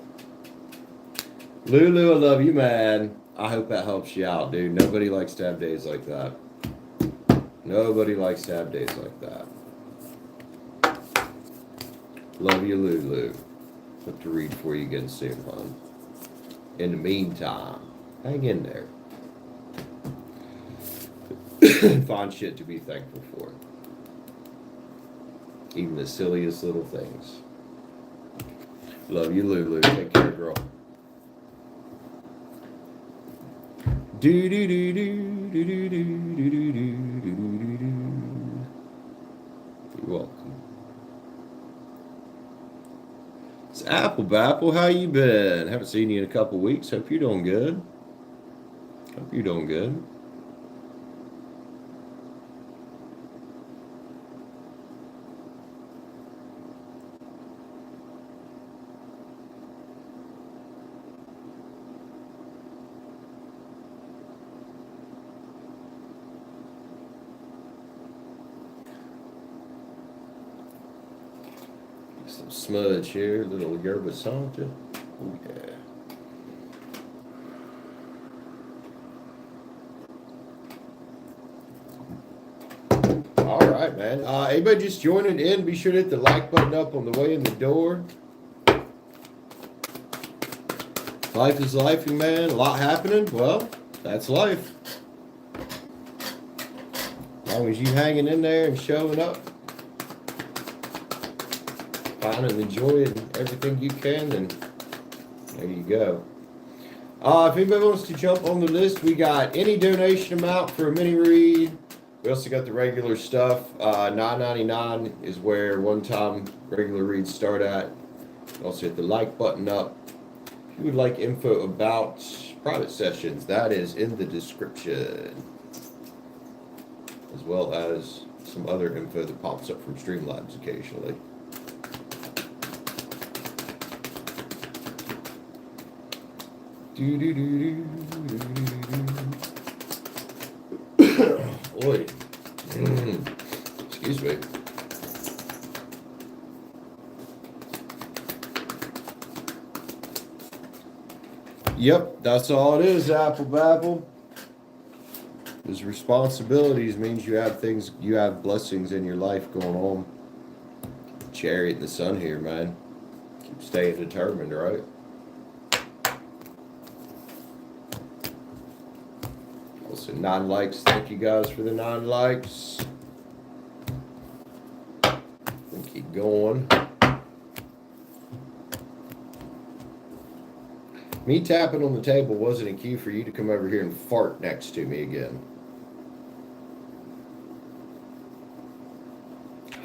Lulu, I love you, man. I hope that helps you out, dude. Nobody likes to have days like that. Nobody likes to have days like that. Love you, Lulu. Hope to read for you again soon, hon. In the meantime, hang in there. Find shit to be thankful for. Even the silliest little things. Love you, Lulu. Take care, girl. Do do do do do do do do do do do do. You're welcome. It's Apple Bapple. How you been? Haven't seen you in a couple weeks. Hope you're doing good. Hope you're doing good. Some smudge here, a little yerba santa. Oh yeah. All right, man. Anybody just joining in, be sure to hit the like button up on the way in the door. Life is lifing, man. A lot happening. Well, that's life. As long as you hanging in there and showing up, finding the joy in everything you can, then there you go. If anybody wants to jump on the list, we got any donation amount for a mini read. We also got the regular stuff. $9.99 is where one-time regular reads start at. Also hit the like button up. If you would like info about private sessions, that is in the description, as well as some other info that pops up from Streamlabs occasionally. Boy. Excuse me. Yep, that's all it is, Apple Babble. Those responsibilities means you have blessings in your life going on. Chariot in the sun here, man. Keep staying determined, right? Also, 9 likes. Thank you guys for the 9 likes. We'll keep going. Me tapping on the table wasn't a cue for you to come over here and fart next to me again.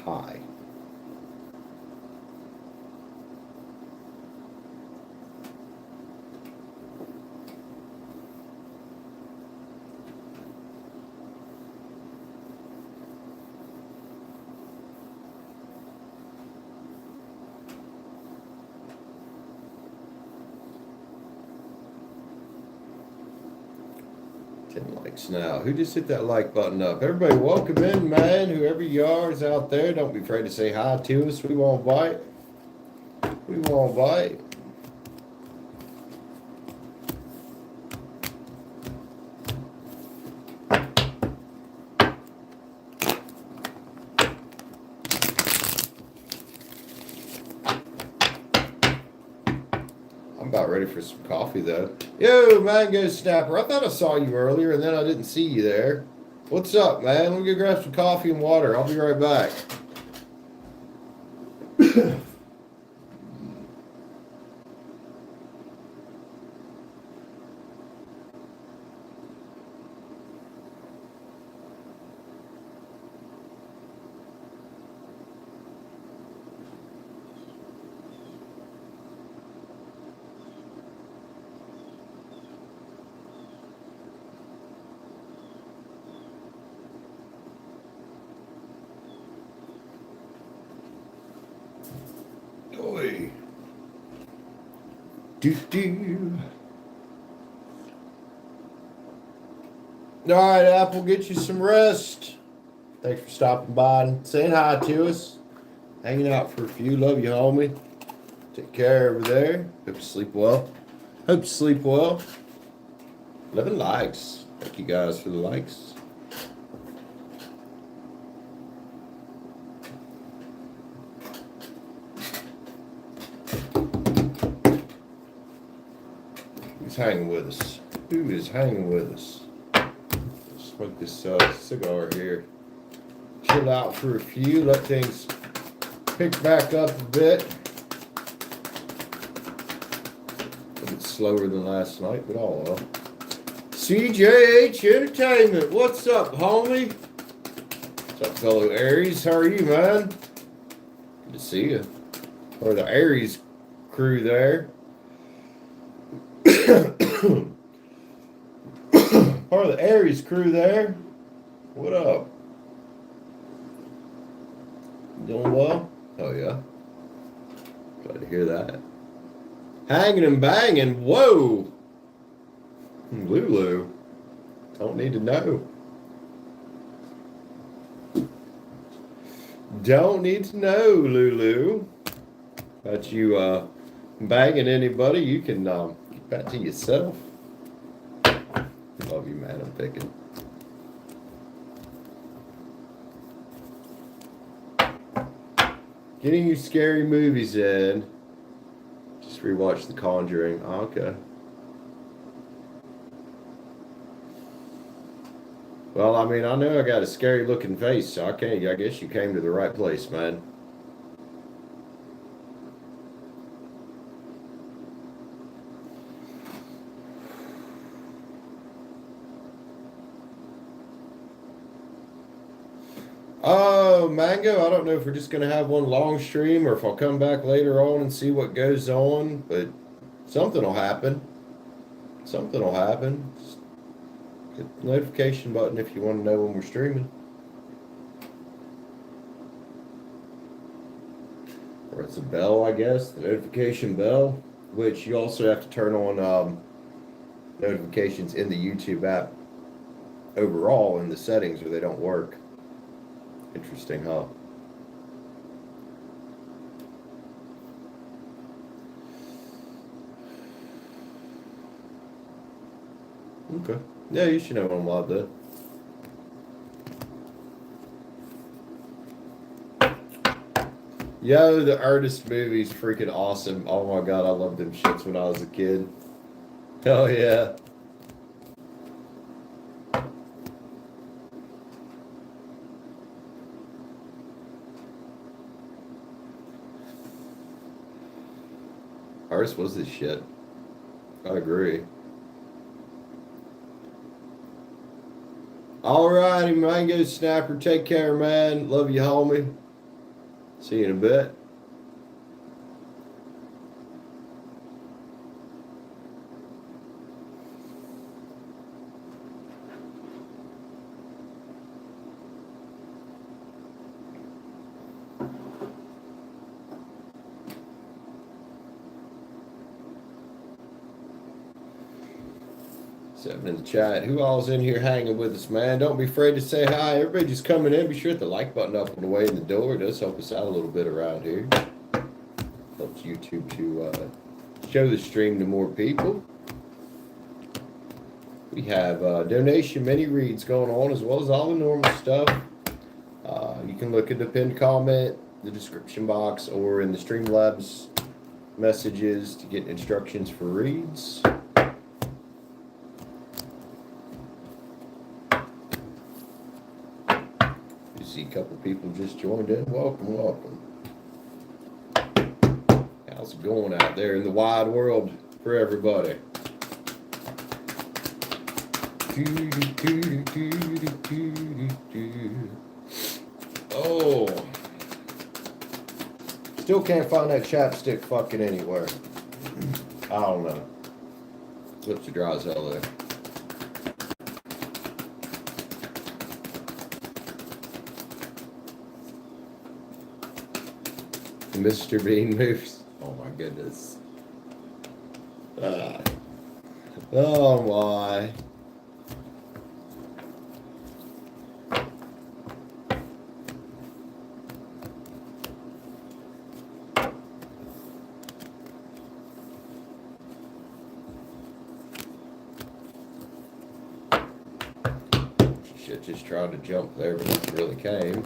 Hi. Likes now. Who just hit that like button up? Everybody, welcome in, man. Whoever you are is out there. Don't be afraid to say hi to us. We won't bite. We won't bite. I'm about ready for some coffee, though. Yo, Mango Snapper. I thought I saw you earlier, and then I didn't see you there. What's up, man? Let me go grab some coffee and water. I'll be right back. Do. All right, Apple, get you some rest. Thanks for stopping by and saying hi to us. Hanging out for a few. Love you, homie. Take care over there. Hope you sleep well. Hope you sleep well. 11 likes. Thank you guys for the likes. Hanging with us. Who is hanging with us? Smoke this cigar here. Chill out for a few. Let things pick back up a bit. A bit slower than last night, but all well. CJH Entertainment. What's up, homie? What's up, fellow Aries? How are you, man? Good to see you. Or the Aries crew there. Part of the Aries crew there. What up? Doing well? Oh, yeah. Glad to hear that. Hanging and banging. Whoa. Lulu. Don't need to know. Don't need to know, Lulu. About you banging anybody, you can keep that to yourself. Love you, man. I'm picking. Getting you scary movies in. Just rewatch The Conjuring. Oh, okay. Well, I mean, I know I got a scary looking face, so I guess you came to the right place, man. Oh, Mango, I don't know if we're just going to have one long stream or if I'll come back later on and see what goes on, but something will happen. Something will happen. Just hit the notification button if you want to know when we're streaming. Or it's a bell, I guess, the notification bell, which you also have to turn on notifications in the YouTube app overall in the settings or they don't work. Interesting, huh? Okay. Yeah, you should know when I'm live then. Yo, the Artist movie's freaking awesome. Oh my god, I loved them shits when I was a kid. Hell yeah. Artist was this shit. I agree. Alrighty, Mango Snapper. Take care, man. Love you, homie. See you in a bit. Seven in the chat. Who all's in here hanging with us, man? Don't be afraid to say hi. Everybody just coming in. Be sure to hit the like button up on the way in the door. It does help us out a little bit around here. Helps YouTube to show the stream to more people. We have donation mini reads going on as well as all the normal stuff. You can look at the pinned comment, the description box, or in the Streamlabs messages to get instructions for reads. See a couple people just joined in. Welcome, welcome. How's it going out there in the wide world for everybody? Oh. Still can't find that chapstick fucking anywhere. I don't know. Lips are dry as hell there. Mr. Bean moves. Oh my goodness. Oh my. Shit, just tried to jump there, but it really came.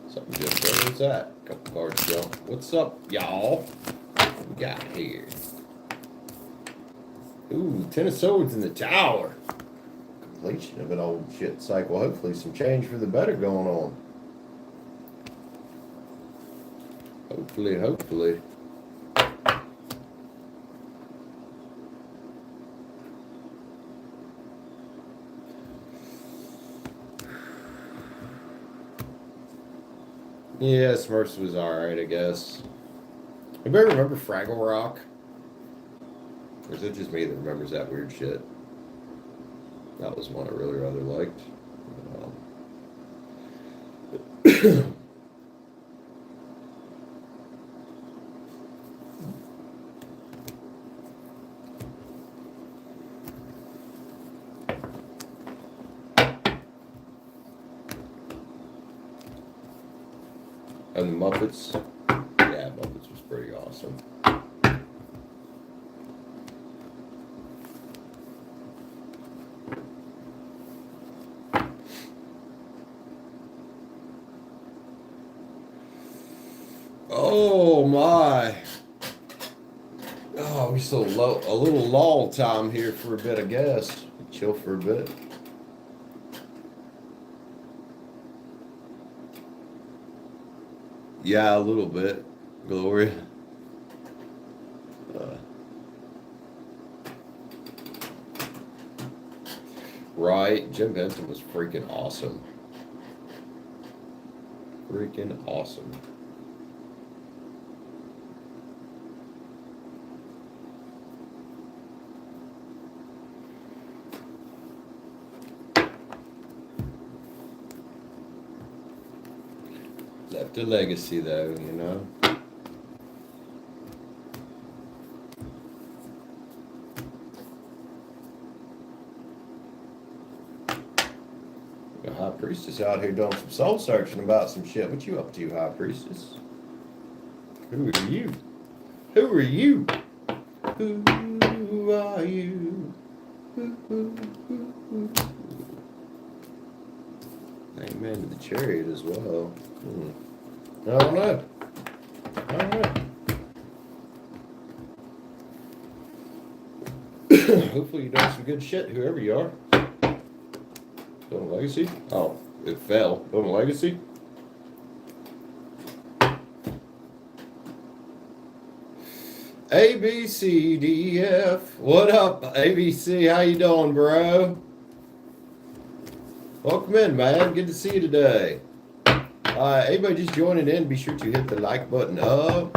Something just what was that? A couple cards jump. What's up, y'all? What we got here? Ooh, 10 of Swords in the Tower. Completion of an old shit cycle. Hopefully some change for the better going on. Hopefully. Yeah, Smurfs was alright, I guess. Anybody remember Fraggle Rock? Or is it just me that remembers that weird shit? That was one I really rather liked. And the Muppets. Yeah, Muppets was pretty awesome. Oh my. Oh, we still a little lull time here for a bit, I guess. Chill for a bit. Yeah, a little bit. Gloria. Right. Jim Henson was freaking awesome. Freaking awesome. Left a legacy, though, you know. The High Priestess out here doing some soul searching about some shit. What you up to, High Priestess? Who are you? Who are you? Who are you? Amen to the chariot as well. I don't know. I don't know. Hopefully you're doing some good shit, whoever you are. Building a legacy? Oh, it fell. Building a legacy? ABCDF. What up, ABC? How you doing, bro? Welcome in, man. Good to see you today. Anybody just joining in, be sure to hit the like button up.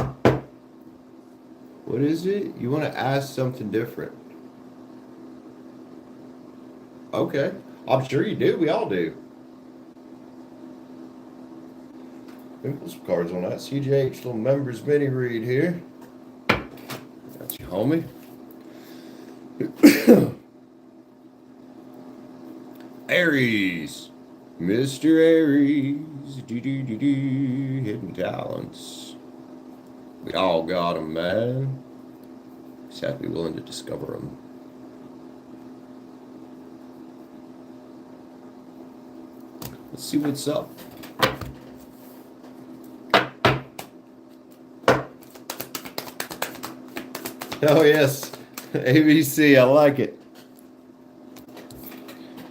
What is it? You want to ask something different? Okay. I'm sure you do. We all do. Put some cards on that. CJH little members mini read here. That's your homie. Aries. Mr. Aries. Hidden talents. We all got them, man. Just have to be willing to discover them. Let's see what's up. Oh, yes. ABC, I like it.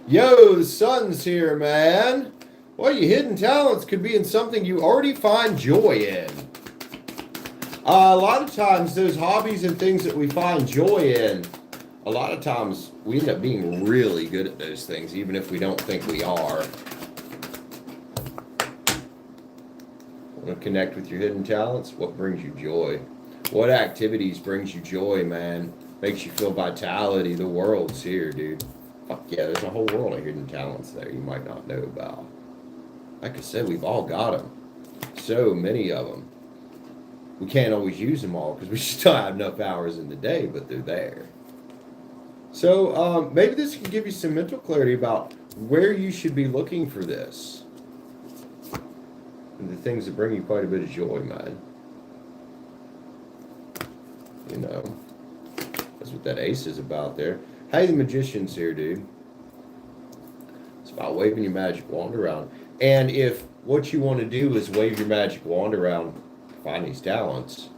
Yo, the sun's here, man. Well, your hidden talents could be in something you already find joy in. A lot of times, those hobbies and things that we find joy in, a lot of times we end up being really good at those things, even if we don't think we are. Want to connect with your hidden talents? What brings you joy? What activities brings you joy, man? Makes you feel vitality. The world's here, dude. Fuck yeah, there's a whole world of hidden talents there you might not know about. Like I said, we've all got them. So many of them. We can't always use them all because we just don't have enough hours in the day, but they're there. So maybe this can give you some mental clarity about where you should be looking for this. And the things that bring you quite a bit of joy, man. You know, that's what that ace is about there. Hey, the magician's here, dude. It's about waving your magic wand around. And if what you want to do is wave your magic wand around, find these talents,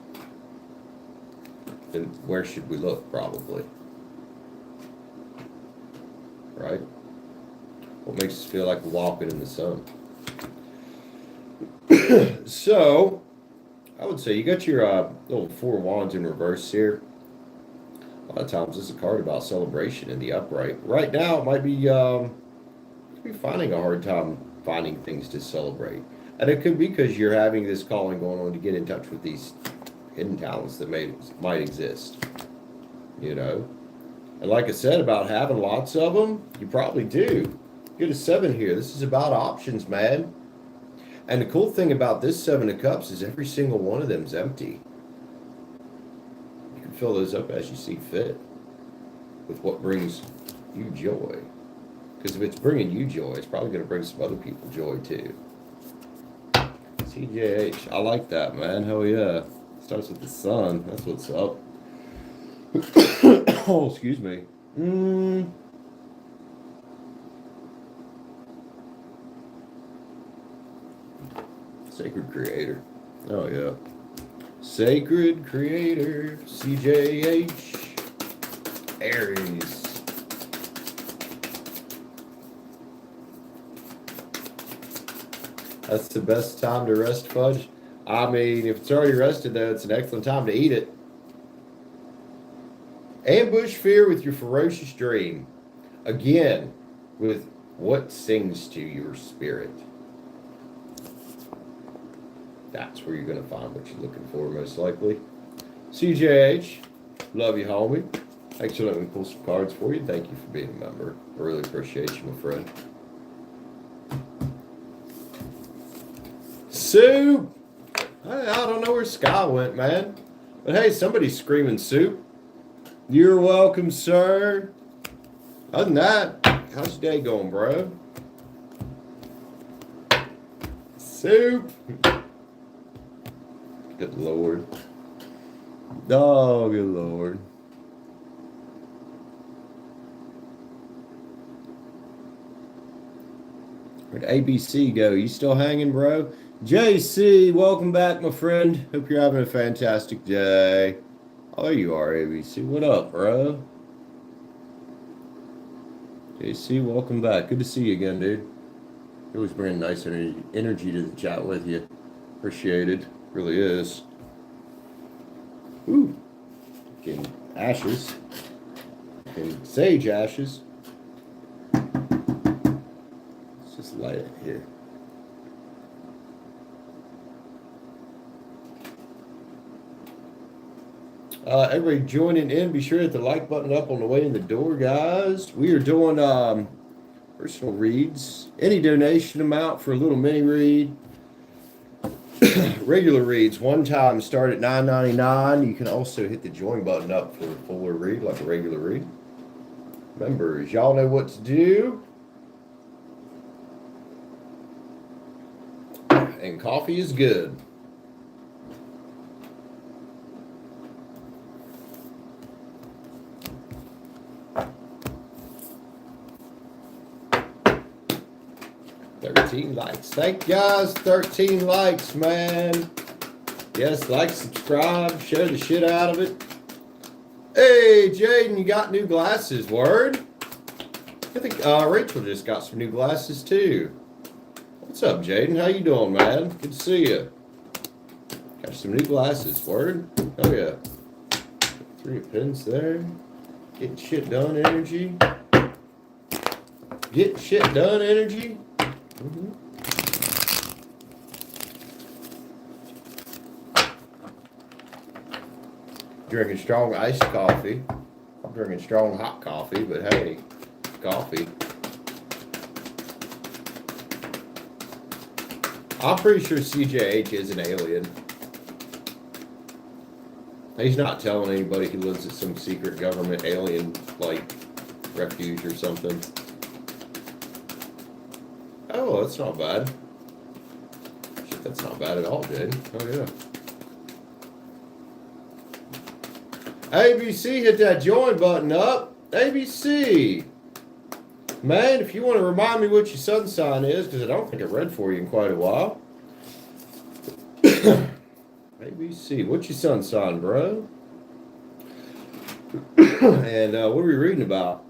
then where should we look, probably? Right? What makes us feel like we're walking in the sun? So, I would say you got your little four wands in reverse here. A lot of times this is a card about celebration in the upright. Right now, it might be finding a hard time finding things to celebrate. And it could be because you're having this calling going on to get in touch with these hidden talents that might exist, you know. And like I said about having lots of them, you probably do. Get a 7 here. This is about options, man. And the cool thing about this 7 of Cups is every single one of them is empty. You can fill those up as you see fit with what brings you joy. Because if it's bringing you joy, it's probably going to bring some other people joy too. CJH. I like that, man. Hell yeah. Starts with the sun. That's what's up. Oh, excuse me. Sacred Creator. Oh, yeah. Sacred Creator. CJH. Aries. That's the best time to rest fudge. I mean, if it's already rested, though, it's an excellent time to eat it. Ambush fear with your ferocious dream. Again, with what sings to your spirit. That's where you're going to find what you're looking for, most likely. CJH, love you, homie. Thanks for letting me pull some cards for you. Thank you for being a member. I really appreciate you, my friend. Soup! I don't know where Sky went, man. But hey, somebody's screaming soup. You're welcome, sir. Other than that, how's your day going, bro? Soup! Good Lord. Oh, good Lord. Where'd ABC go? You still hanging, bro? JC, welcome back, my friend. Hope you're having a fantastic day. Oh, there you are, ABC. What up, bro? JC, welcome back. Good to see you again, dude. You always bring nice energy to the chat with you. Appreciated. Really is. Ooh. Getting ashes. Getting sage ashes. Let's just light it here. Everybody joining in, be sure to hit the like button up on the way in the door, guys. We are doing personal reads. Any donation amount for a little mini read. Regular reads, one time start at $9.99. You can also hit the join button up for a fuller read, like a regular read. Members, y'all know what to do. And coffee is good. Likes. Thank you guys. 13 likes, man. Yes, like, subscribe, share the shit out of it. Hey, Jaden, you got new glasses. Word? I think Rachel just got some new glasses too. What's up, Jaden? How you doing, man? Good to see you. Got some new glasses. Word? Oh yeah. 3 pins there. Getting shit done energy. Getting shit done energy. Mm-hmm. Drinking strong iced coffee. I'm drinking strong hot coffee, but hey, coffee. I'm pretty sure CJH is an alien. He's not telling anybody he lives at some secret government alien, like, refuge or something. Oh, that's not bad. Shit, that's not bad at all, Jade. Oh, yeah. ABC, hit that join button up. ABC. Man, if you want to remind me what your sun sign is, because I don't think I've read for you in quite a while. ABC, what's your sun sign, bro? And what are we reading about?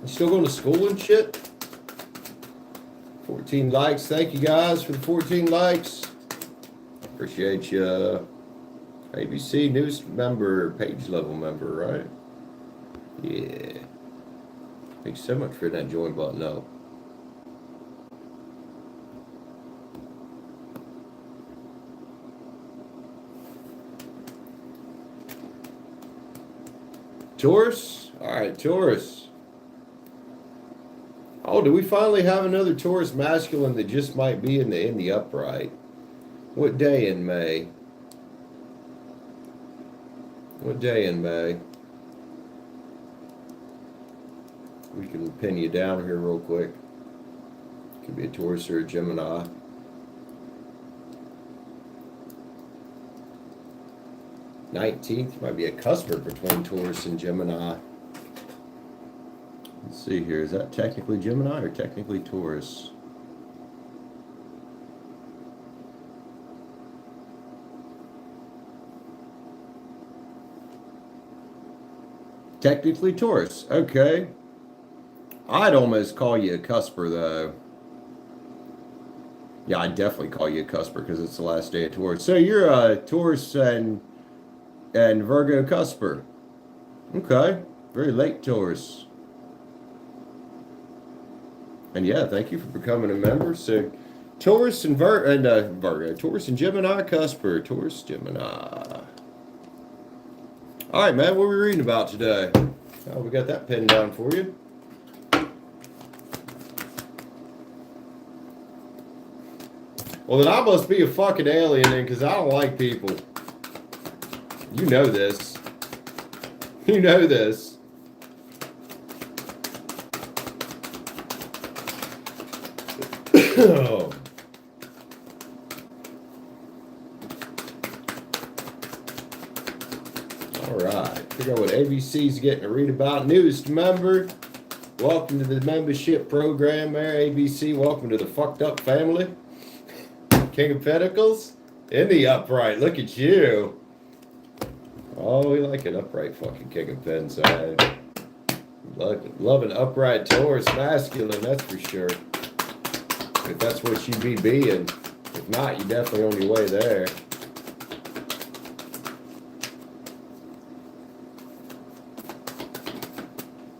You still going to school and shit? 14 likes. Thank you guys for the 14 likes. Appreciate you. ABC news member, page level member, right? Yeah. Thanks so much for that join button up. Taurus? All right, Taurus. Oh, do we finally have another Taurus masculine that just might be in the upright? What day in May? What day in May? We can pin you down here real quick. Could be a Taurus or a Gemini. 19th might be a cusper between Taurus and Gemini. Let's see here. Is that technically Gemini or technically Taurus? Technically Taurus. Okay. I'd almost call you a cusper, though. Yeah, I'd definitely call you a cusper because it's the last day of Taurus. So you're a Taurus and Virgo cusper. Okay. Very late Taurus. And yeah, thank you for becoming a member. So Taurus and Virgo. Taurus and Gemini cusper. Taurus, Gemini. All right, man. What are we reading about today? Oh, we got that pinned down for you. Well, then I must be a fucking alien then, because I don't like people. You know this. You know this. Oh. All right. Figure out what ABC's getting to read about. Newest member. Welcome to the membership program there, ABC. Welcome to the fucked up family. King of Pentacles in the upright. Look at you. Oh, we like an upright fucking King of Pens. Love an upright Taurus masculine, that's for sure. If that's what you be being. If not, you're definitely on your way there.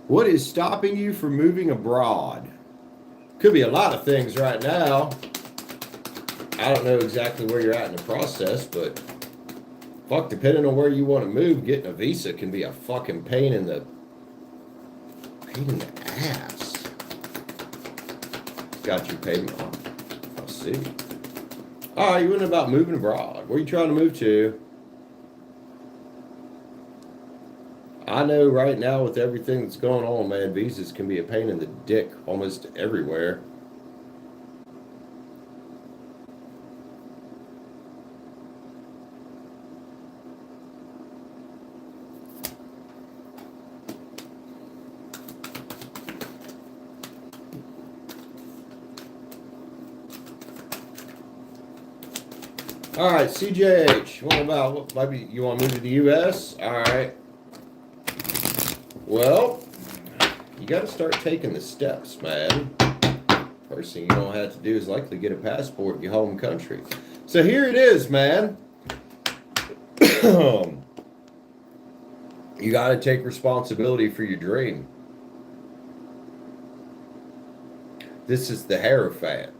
What is stopping you from moving abroad? Could be a lot of things right now. I don't know exactly where you're at in the process, but fuck, depending on where you want to move, getting a visa can be a fucking pain in the ass. Got your payment on. I'll see. All right, you went about moving abroad. Where are you trying to move to? I know right now with everything that's going on, man, visas can be a pain in the dick almost everywhere. All right, CJH. What about, maybe you want to move to the U.S.? All right. Well, you got to start taking the steps, man. First thing you don't have to do is likely get a passport in your home country. So here it is, man. You got to take responsibility for your dream. This is the Hierophant.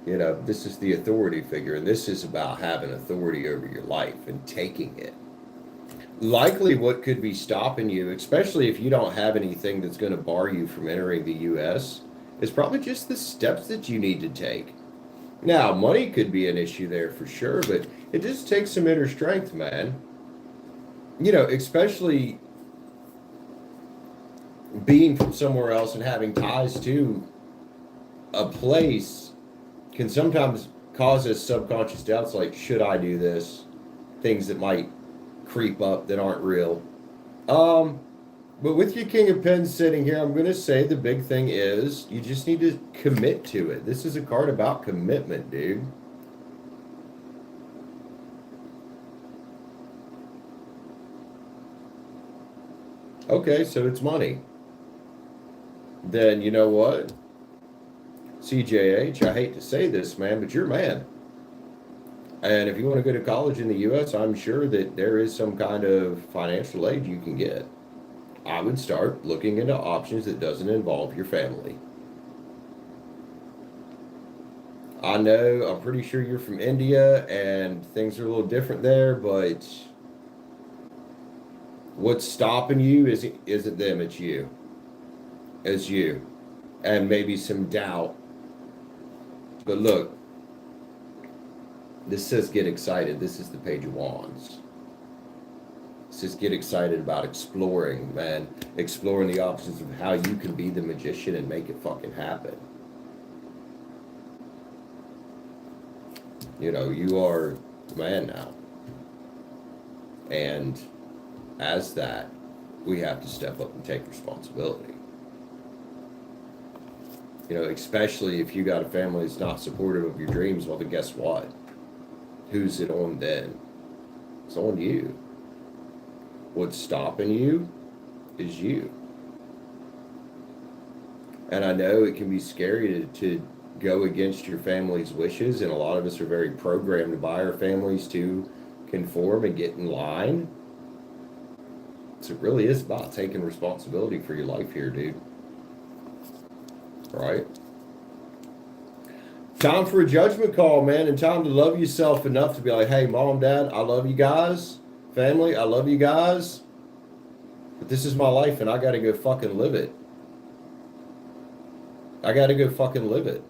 You know, this is the authority figure, and this is about having authority over your life and taking it. Likely what could be stopping you, especially if you don't have anything that's going to bar you from entering the U.S., is probably just the steps that you need to take. Now, money could be an issue there for sure, but it just takes some inner strength, man. You know, especially being from somewhere else and having ties to a place can sometimes cause us subconscious doubts like, should I do this? Things that might creep up that aren't real. But with your King of Pens sitting here, I'm going to say the big thing is you just need to commit to it. This is a card about commitment, dude. Okay, so it's money. Then you know what? CJH, I hate to say this, man, but you're a man. And if you want to go to college in the U.S., I'm sure that there is some kind of financial aid you can get. I would start looking into options that doesn't involve your family. I know, I'm pretty sure you're from India and things are a little different there, but What's stopping you isn't them, it's you. It's you. And maybe some doubt. But look, this says get excited. This is the Page of Wands. It says get excited about exploring, man. Exploring the options of how you can be the magician and make it fucking happen. You know, you are the man now. And as that, we have to step up and take responsibility. You know, especially if you got a family that's not supportive of your dreams, well, then guess what? Who's it on then? It's on you. What's stopping you is you. And I know it can be scary to go against your family's wishes, and a lot of us are very programmed by our families to conform and get in line. So it really is about taking responsibility for your life here, dude. Right? Time for a judgment call, man, and time to love yourself enough to be like, hey, mom, dad, I love you guys. Family, I love you guys. But this is my life, and I got to go fucking live it. I got to go fucking live it.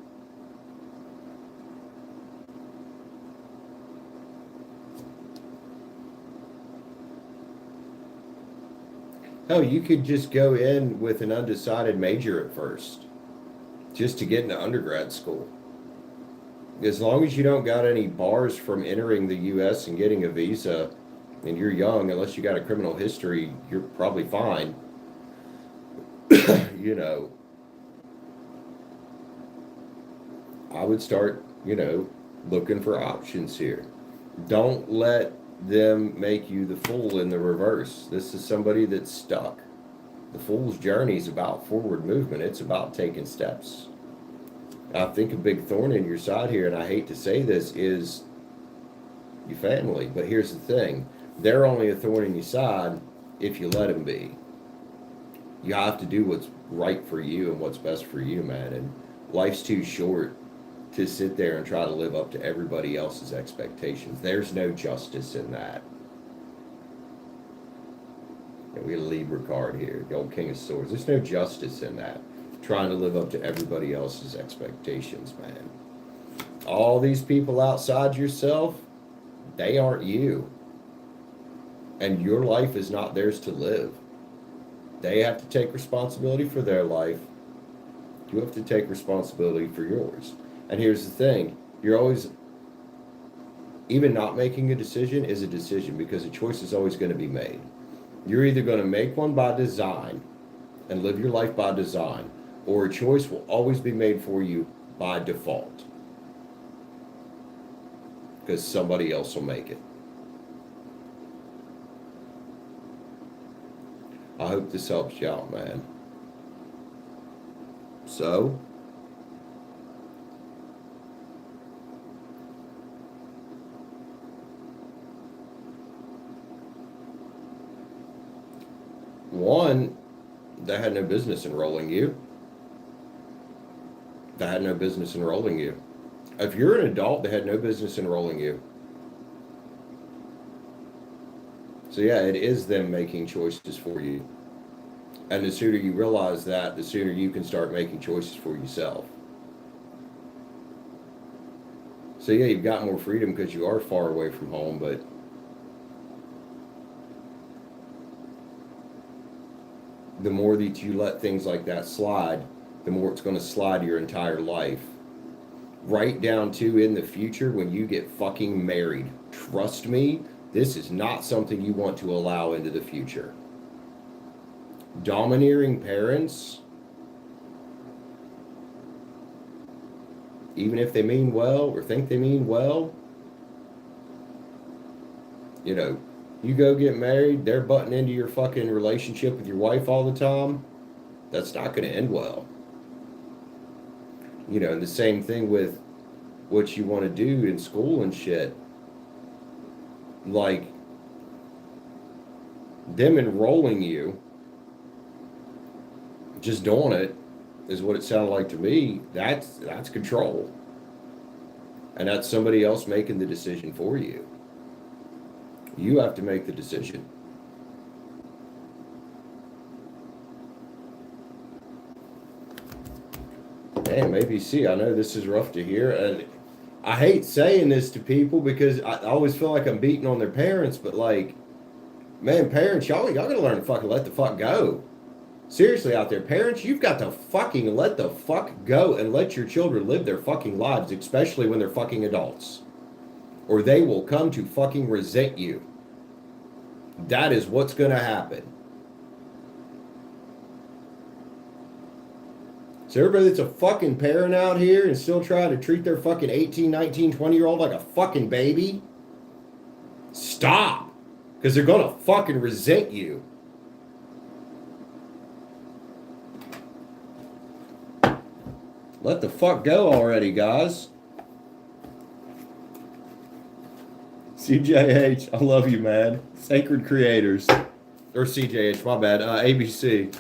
Hell, you could just go in with an undecided major at first, just to get into undergrad school. As long as you don't got any bars from entering the U.S. and getting a visa, and you're young, unless you got a criminal history, you're probably fine. You know, I would start, looking for options here. Don't let them make you the fool in the reverse. This is somebody that's stuck. The fool's journey is about forward movement. It's about taking steps. I think a big thorn in your side here, and I hate to say this, is your family. But here's the thing. They're only a thorn in your side if you let them be. You have to do what's right for you and what's best for you, man. And life's too short to sit there and try to live up to everybody else's expectations. There's no justice in that. And we have a Libra card here, the old King of Swords. There's no justice in that. Trying to live up to everybody else's expectations, man. All these people outside yourself, they aren't you. And your life is not theirs to live. They have to take responsibility for their life. You have to take responsibility for yours. And here's the thing. You're always, even not making a decision is a decision, because a choice is always going to be made. You're either going to make one by design and live your life by design, or a choice will always be made for you by default, because somebody else will make it. I hope this helps you out, man. So, one, they had no business enrolling you. They had no business enrolling you. If you're an adult, they had no business enrolling you. So yeah, it is them making choices for you. And the sooner you realize that, the sooner you can start making choices for yourself. So yeah, you've got more freedom because you are far away from home, but the more that you let things like that slide, the more it's going to slide your entire life. Right down to in the future when you get fucking married. Trust me, this is not something you want to allow into the future. Domineering parents, even if they mean well or think they mean well, you go get married, they're butting into your fucking relationship with your wife all the time, that's not going to end well. And the same thing with what you want to do in school and shit. Like, them enrolling you, just doing it, is what it sounded like to me. That's control. And that's somebody else making the decision for you. You have to make the decision. Damn, ABC, I know this is rough to hear, and I hate saying this to people because I always feel like I'm beating on their parents, but like, man, parents, y'all gotta learn to fucking let the fuck go. Seriously out there, parents, you've got to fucking let the fuck go and let your children live their fucking lives, especially when they're fucking adults. Or they will come to fucking resent you. That is what's gonna happen. So everybody that's a fucking parent out here and still trying to treat their fucking 18, 19, 20-year-old like a fucking baby, stop. Because they're gonna fucking resent you. Let the fuck go already, guys. CJH, I love you, man. Sacred Creators. Or CJH, my bad. ABC.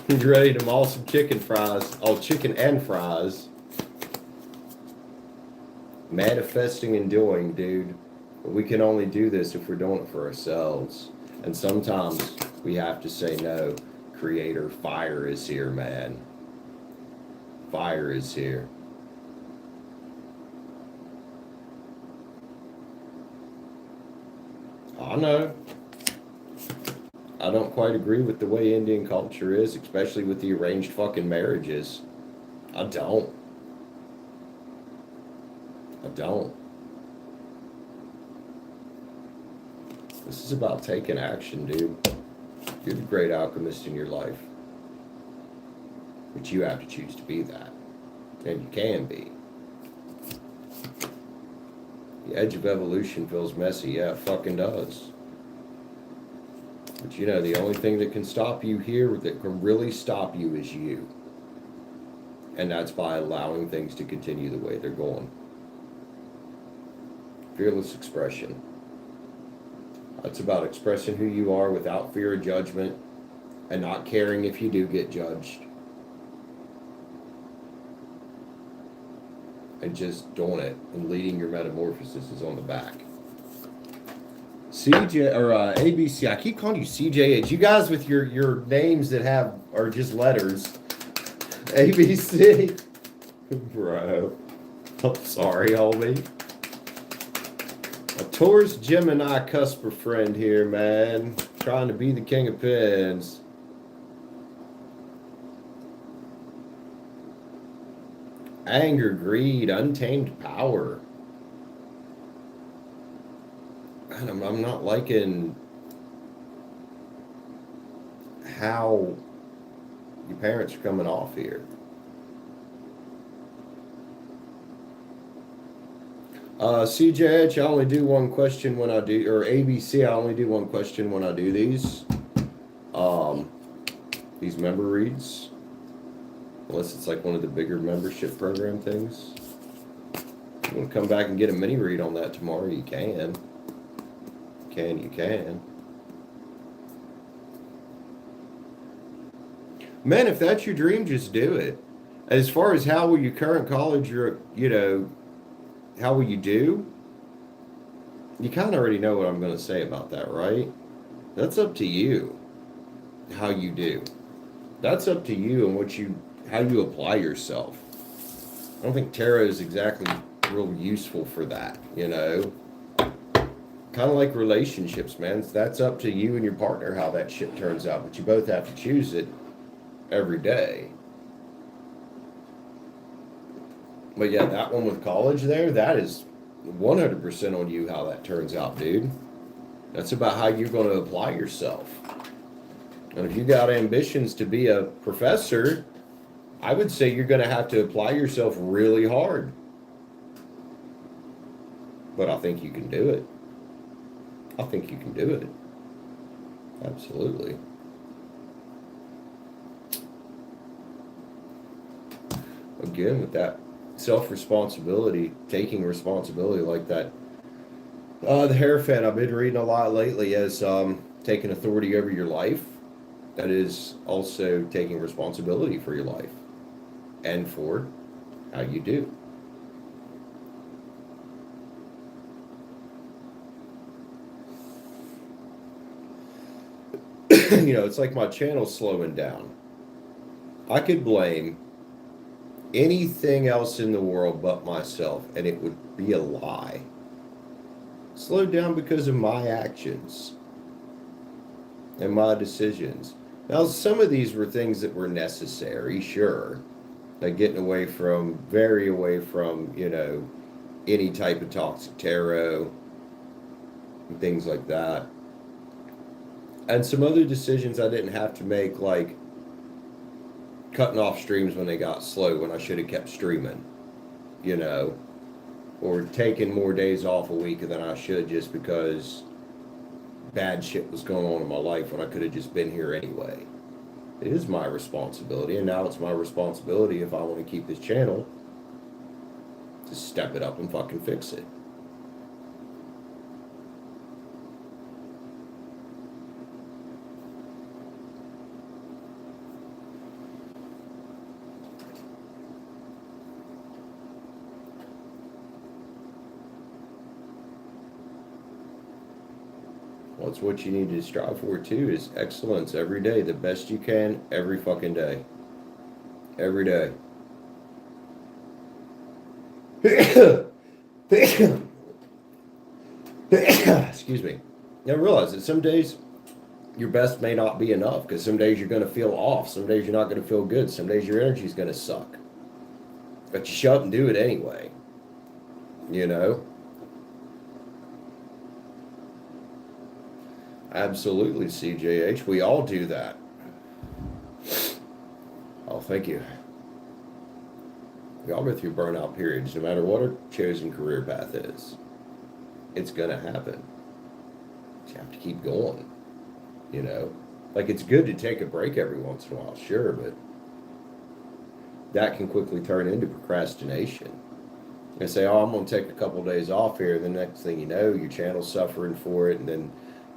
You ready to maul some chicken fries? Oh, chicken and fries. Manifesting and doing, dude. But we can only do this if we're doing it for ourselves. And sometimes we have to say no. Creator, fire is here, man. Fire is here. I know. I don't quite agree with the way Indian culture is, especially with the arranged fucking marriages. I don't. I don't. This is about taking action, dude. You're the great alchemist in your life. But you have to choose to be that. And you can be. The edge of evolution feels messy. Yeah, it fucking does. But you know, the only thing that can stop you here, that can really stop you, is you. And that's by allowing things to continue the way they're going. Fearless expression. That's about expressing who you are without fear of judgment and not caring if you do get judged. And just doing it and leading your metamorphosis is on the back. CJ or ABC, I keep calling you CJH. You guys with your names that are just letters. ABC. Bro. I'm sorry, homie. A Taurus Gemini cusper friend here, man. Trying to be the king of pins. Anger, greed, untamed power. And I'm not liking how your parents are coming off here. CJH, I only do one question when I do, or ABC, I only do one question when I do these. These member reads. Unless it's like one of the bigger membership program things. If you want to come back and get a mini read on that tomorrow, you can. You can. Man, if that's your dream, just do it. As far as how will your current college, how will you do? You kind of already know what I'm going to say about that, right? That's up to you. How you do. That's up to you and how you apply yourself. I don't think tarot is exactly real useful for that, Kind of like relationships, man. That's up to you and your partner how that shit turns out, but you both have to choose it every day. But yeah, that one with college there, that is 100% on you how that turns out, dude. That's about how you're going to apply yourself. And if you got ambitions to be a professor, I would say you're going to have to apply yourself really hard. But I think you can do it. I think you can do it. Absolutely. Again, with that self-responsibility, taking responsibility like that. The Hierophant I've been reading a lot lately as taking authority over your life. That is also taking responsibility for your life and for how you do. It's like my channel's slowing down. I could blame anything else in the world but myself, and it would be a lie. Slowed down because of my actions and my decisions. Now, some of these were things that were necessary, sure. Like getting very away from, any type of toxic tarot and things like that. And some other decisions I didn't have to make, like cutting off streams when they got slow when I should have kept streaming, or taking more days off a week than I should just because bad shit was going on in my life when I could have just been here anyway. It is my responsibility, and now it's my responsibility if I want to keep this channel to step it up and fucking fix it. That's what you need to strive for too, is excellence every day, the best you can every fucking day. Every day. Excuse me. Now realize that some days your best may not be enough, because some days you're going to feel off, some days you're not going to feel good, some days your energy's going to suck. But you show up and do it anyway. Absolutely, CJH. We all do that. Oh, thank you. We all go through burnout periods, no matter what our chosen career path is. It's going to happen. You have to keep going. Like, it's good to take a break every once in a while, sure, but that can quickly turn into procrastination. And say, oh, I'm going to take a couple of days off here. And the next thing you know, your channel's suffering for it. And then,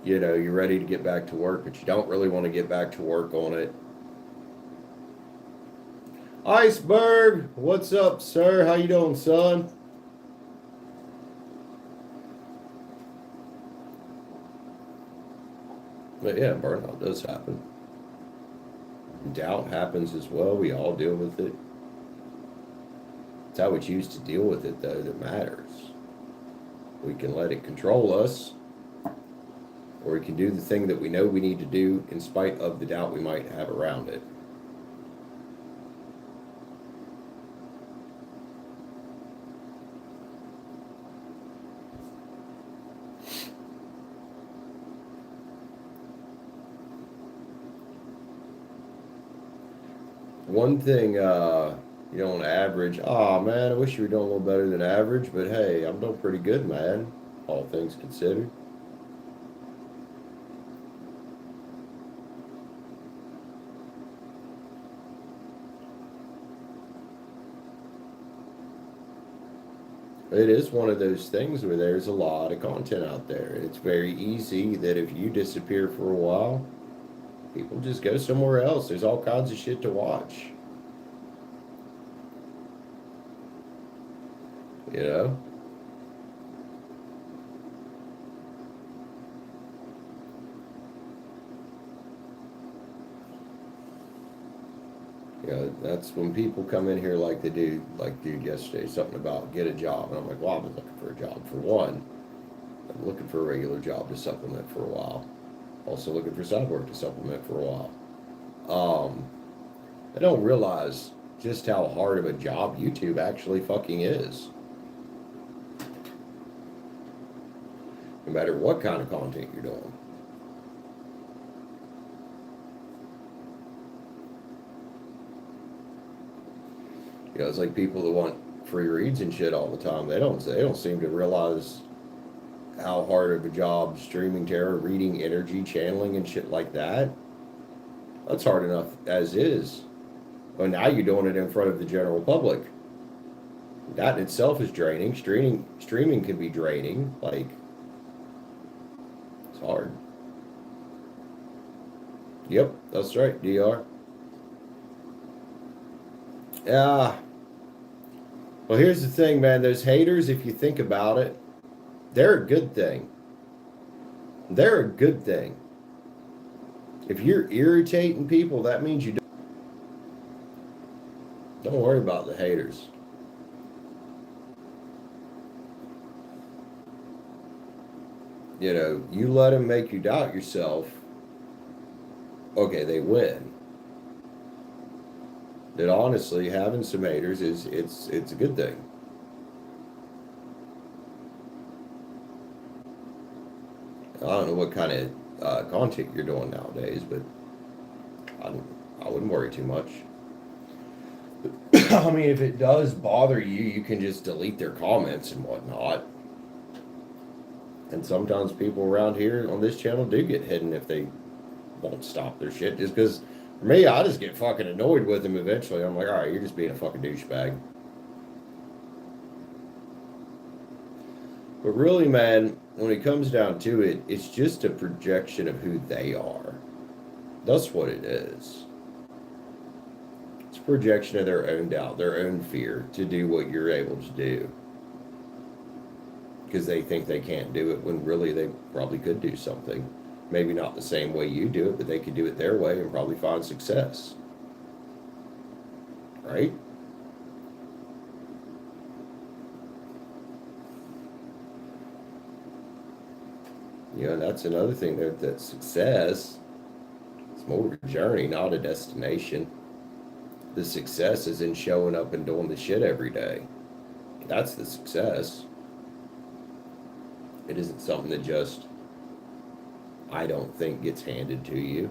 you're ready to get back to work, but you don't really want to get back to work on it. Iceberg, what's up, sir? How you doing, son? But yeah, burnout does happen. Doubt happens as well. We all deal with it. It's how we choose to deal with it, though, that matters. We can let it control us, or we can do the thing that we know we need to do in spite of the doubt we might have around it. One thing, on average, oh man, I wish you were doing a little better than average, but hey, I'm doing pretty good, man, all things considered. It is one of those things where there's a lot of content out there. It's very easy that if you disappear for a while, people just go somewhere else. There's all kinds of shit to watch. That's when people come in here like they do, like dude yesterday, something about get a job. And I'm like, well, I've been looking for a job for one. I'm looking for a regular job to supplement for a while. Also looking for side work to supplement for a while. I don't realize just how hard of a job YouTube actually fucking is. No matter what kind of content you're doing. It's like people that want free reads and shit all the time. They don't seem to realize how hard of a job streaming tarot, reading energy, channeling, and shit like that. That's hard enough as is. Well, now you're doing it in front of the general public. That in itself is draining. Streaming can be draining. Like, it's hard. Yep, that's right, DR. Yeah. Well, here's the thing, man. Those haters, if you think about it, they're a good thing. They're a good thing. If you're irritating people, that means you don't worry about the haters. You know, you let them make you doubt yourself. Okay, they win. That honestly, having some haters it's a good thing. I don't know what kind of content you're doing nowadays, but I, I wouldn't worry too much. I mean, if it does bother you, you can just delete their comments and whatnot. And sometimes people around here on this channel do get hidden if they won't stop their shit. Just because, for me, I just get fucking annoyed with them eventually. I'm like, all right, you're just being a fucking douchebag. But really, man, when it comes down to it, it's just a projection of who they are. That's what it is. It's a projection of their own doubt, their own fear to do what you're able to do. Because they think they can't do it when really they probably could do something. Maybe not the same way you do it, but they could do it their way and probably find success. Right? You know, and that's another thing that success is more of a journey, not a destination. The success is in showing up and doing the shit every day. That's the success. It isn't something that just, I don't think, gets handed to you.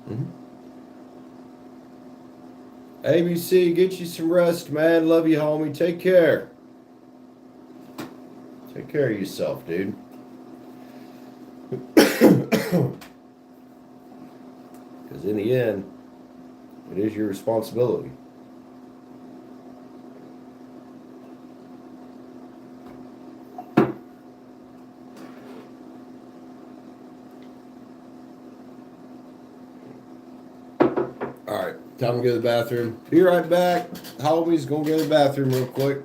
Mm-hmm. ABC, get you some rest, man. Love you, homie. Take care. Take care of yourself, dude. Because in the end, it is your responsibility. Alright, time to go to the bathroom. Be right back. Homie's gonna go to the bathroom real quick.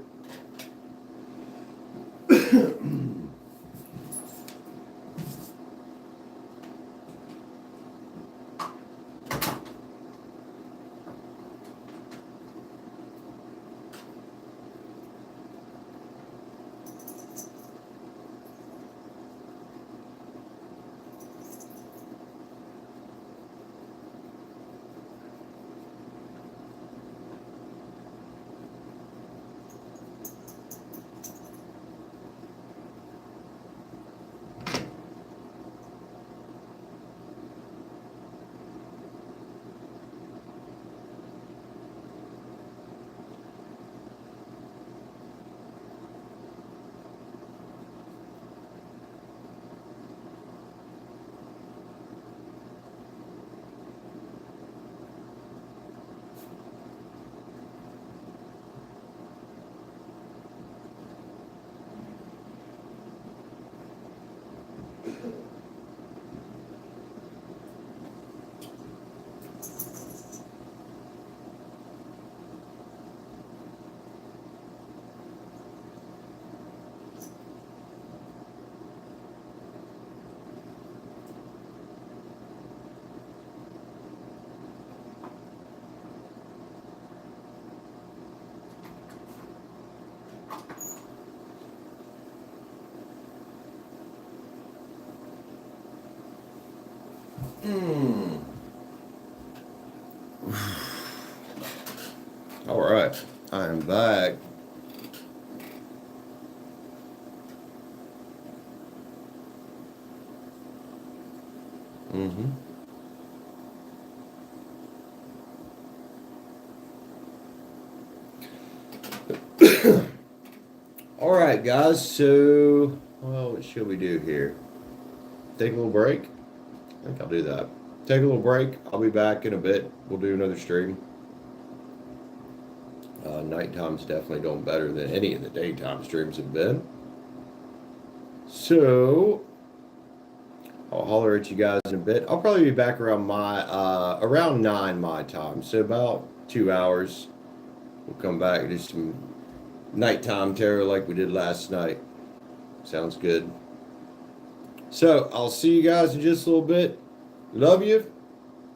All right, I'm back. Mm-hmm. All right, guys. So, well, what should we do here? Take a little break. I think I'll do that. Take a little break. I'll be back in a bit. We'll do another stream. Nighttime's definitely doing better than any of the daytime streams have been. So, I'll holler at you guys in a bit. I'll probably be back around around 9 my time. So about 2 hours. We'll come back, do some nighttime terror like we did last night. Sounds good. So I'll see you guys in just a little bit. Love you.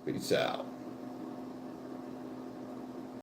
Peace out.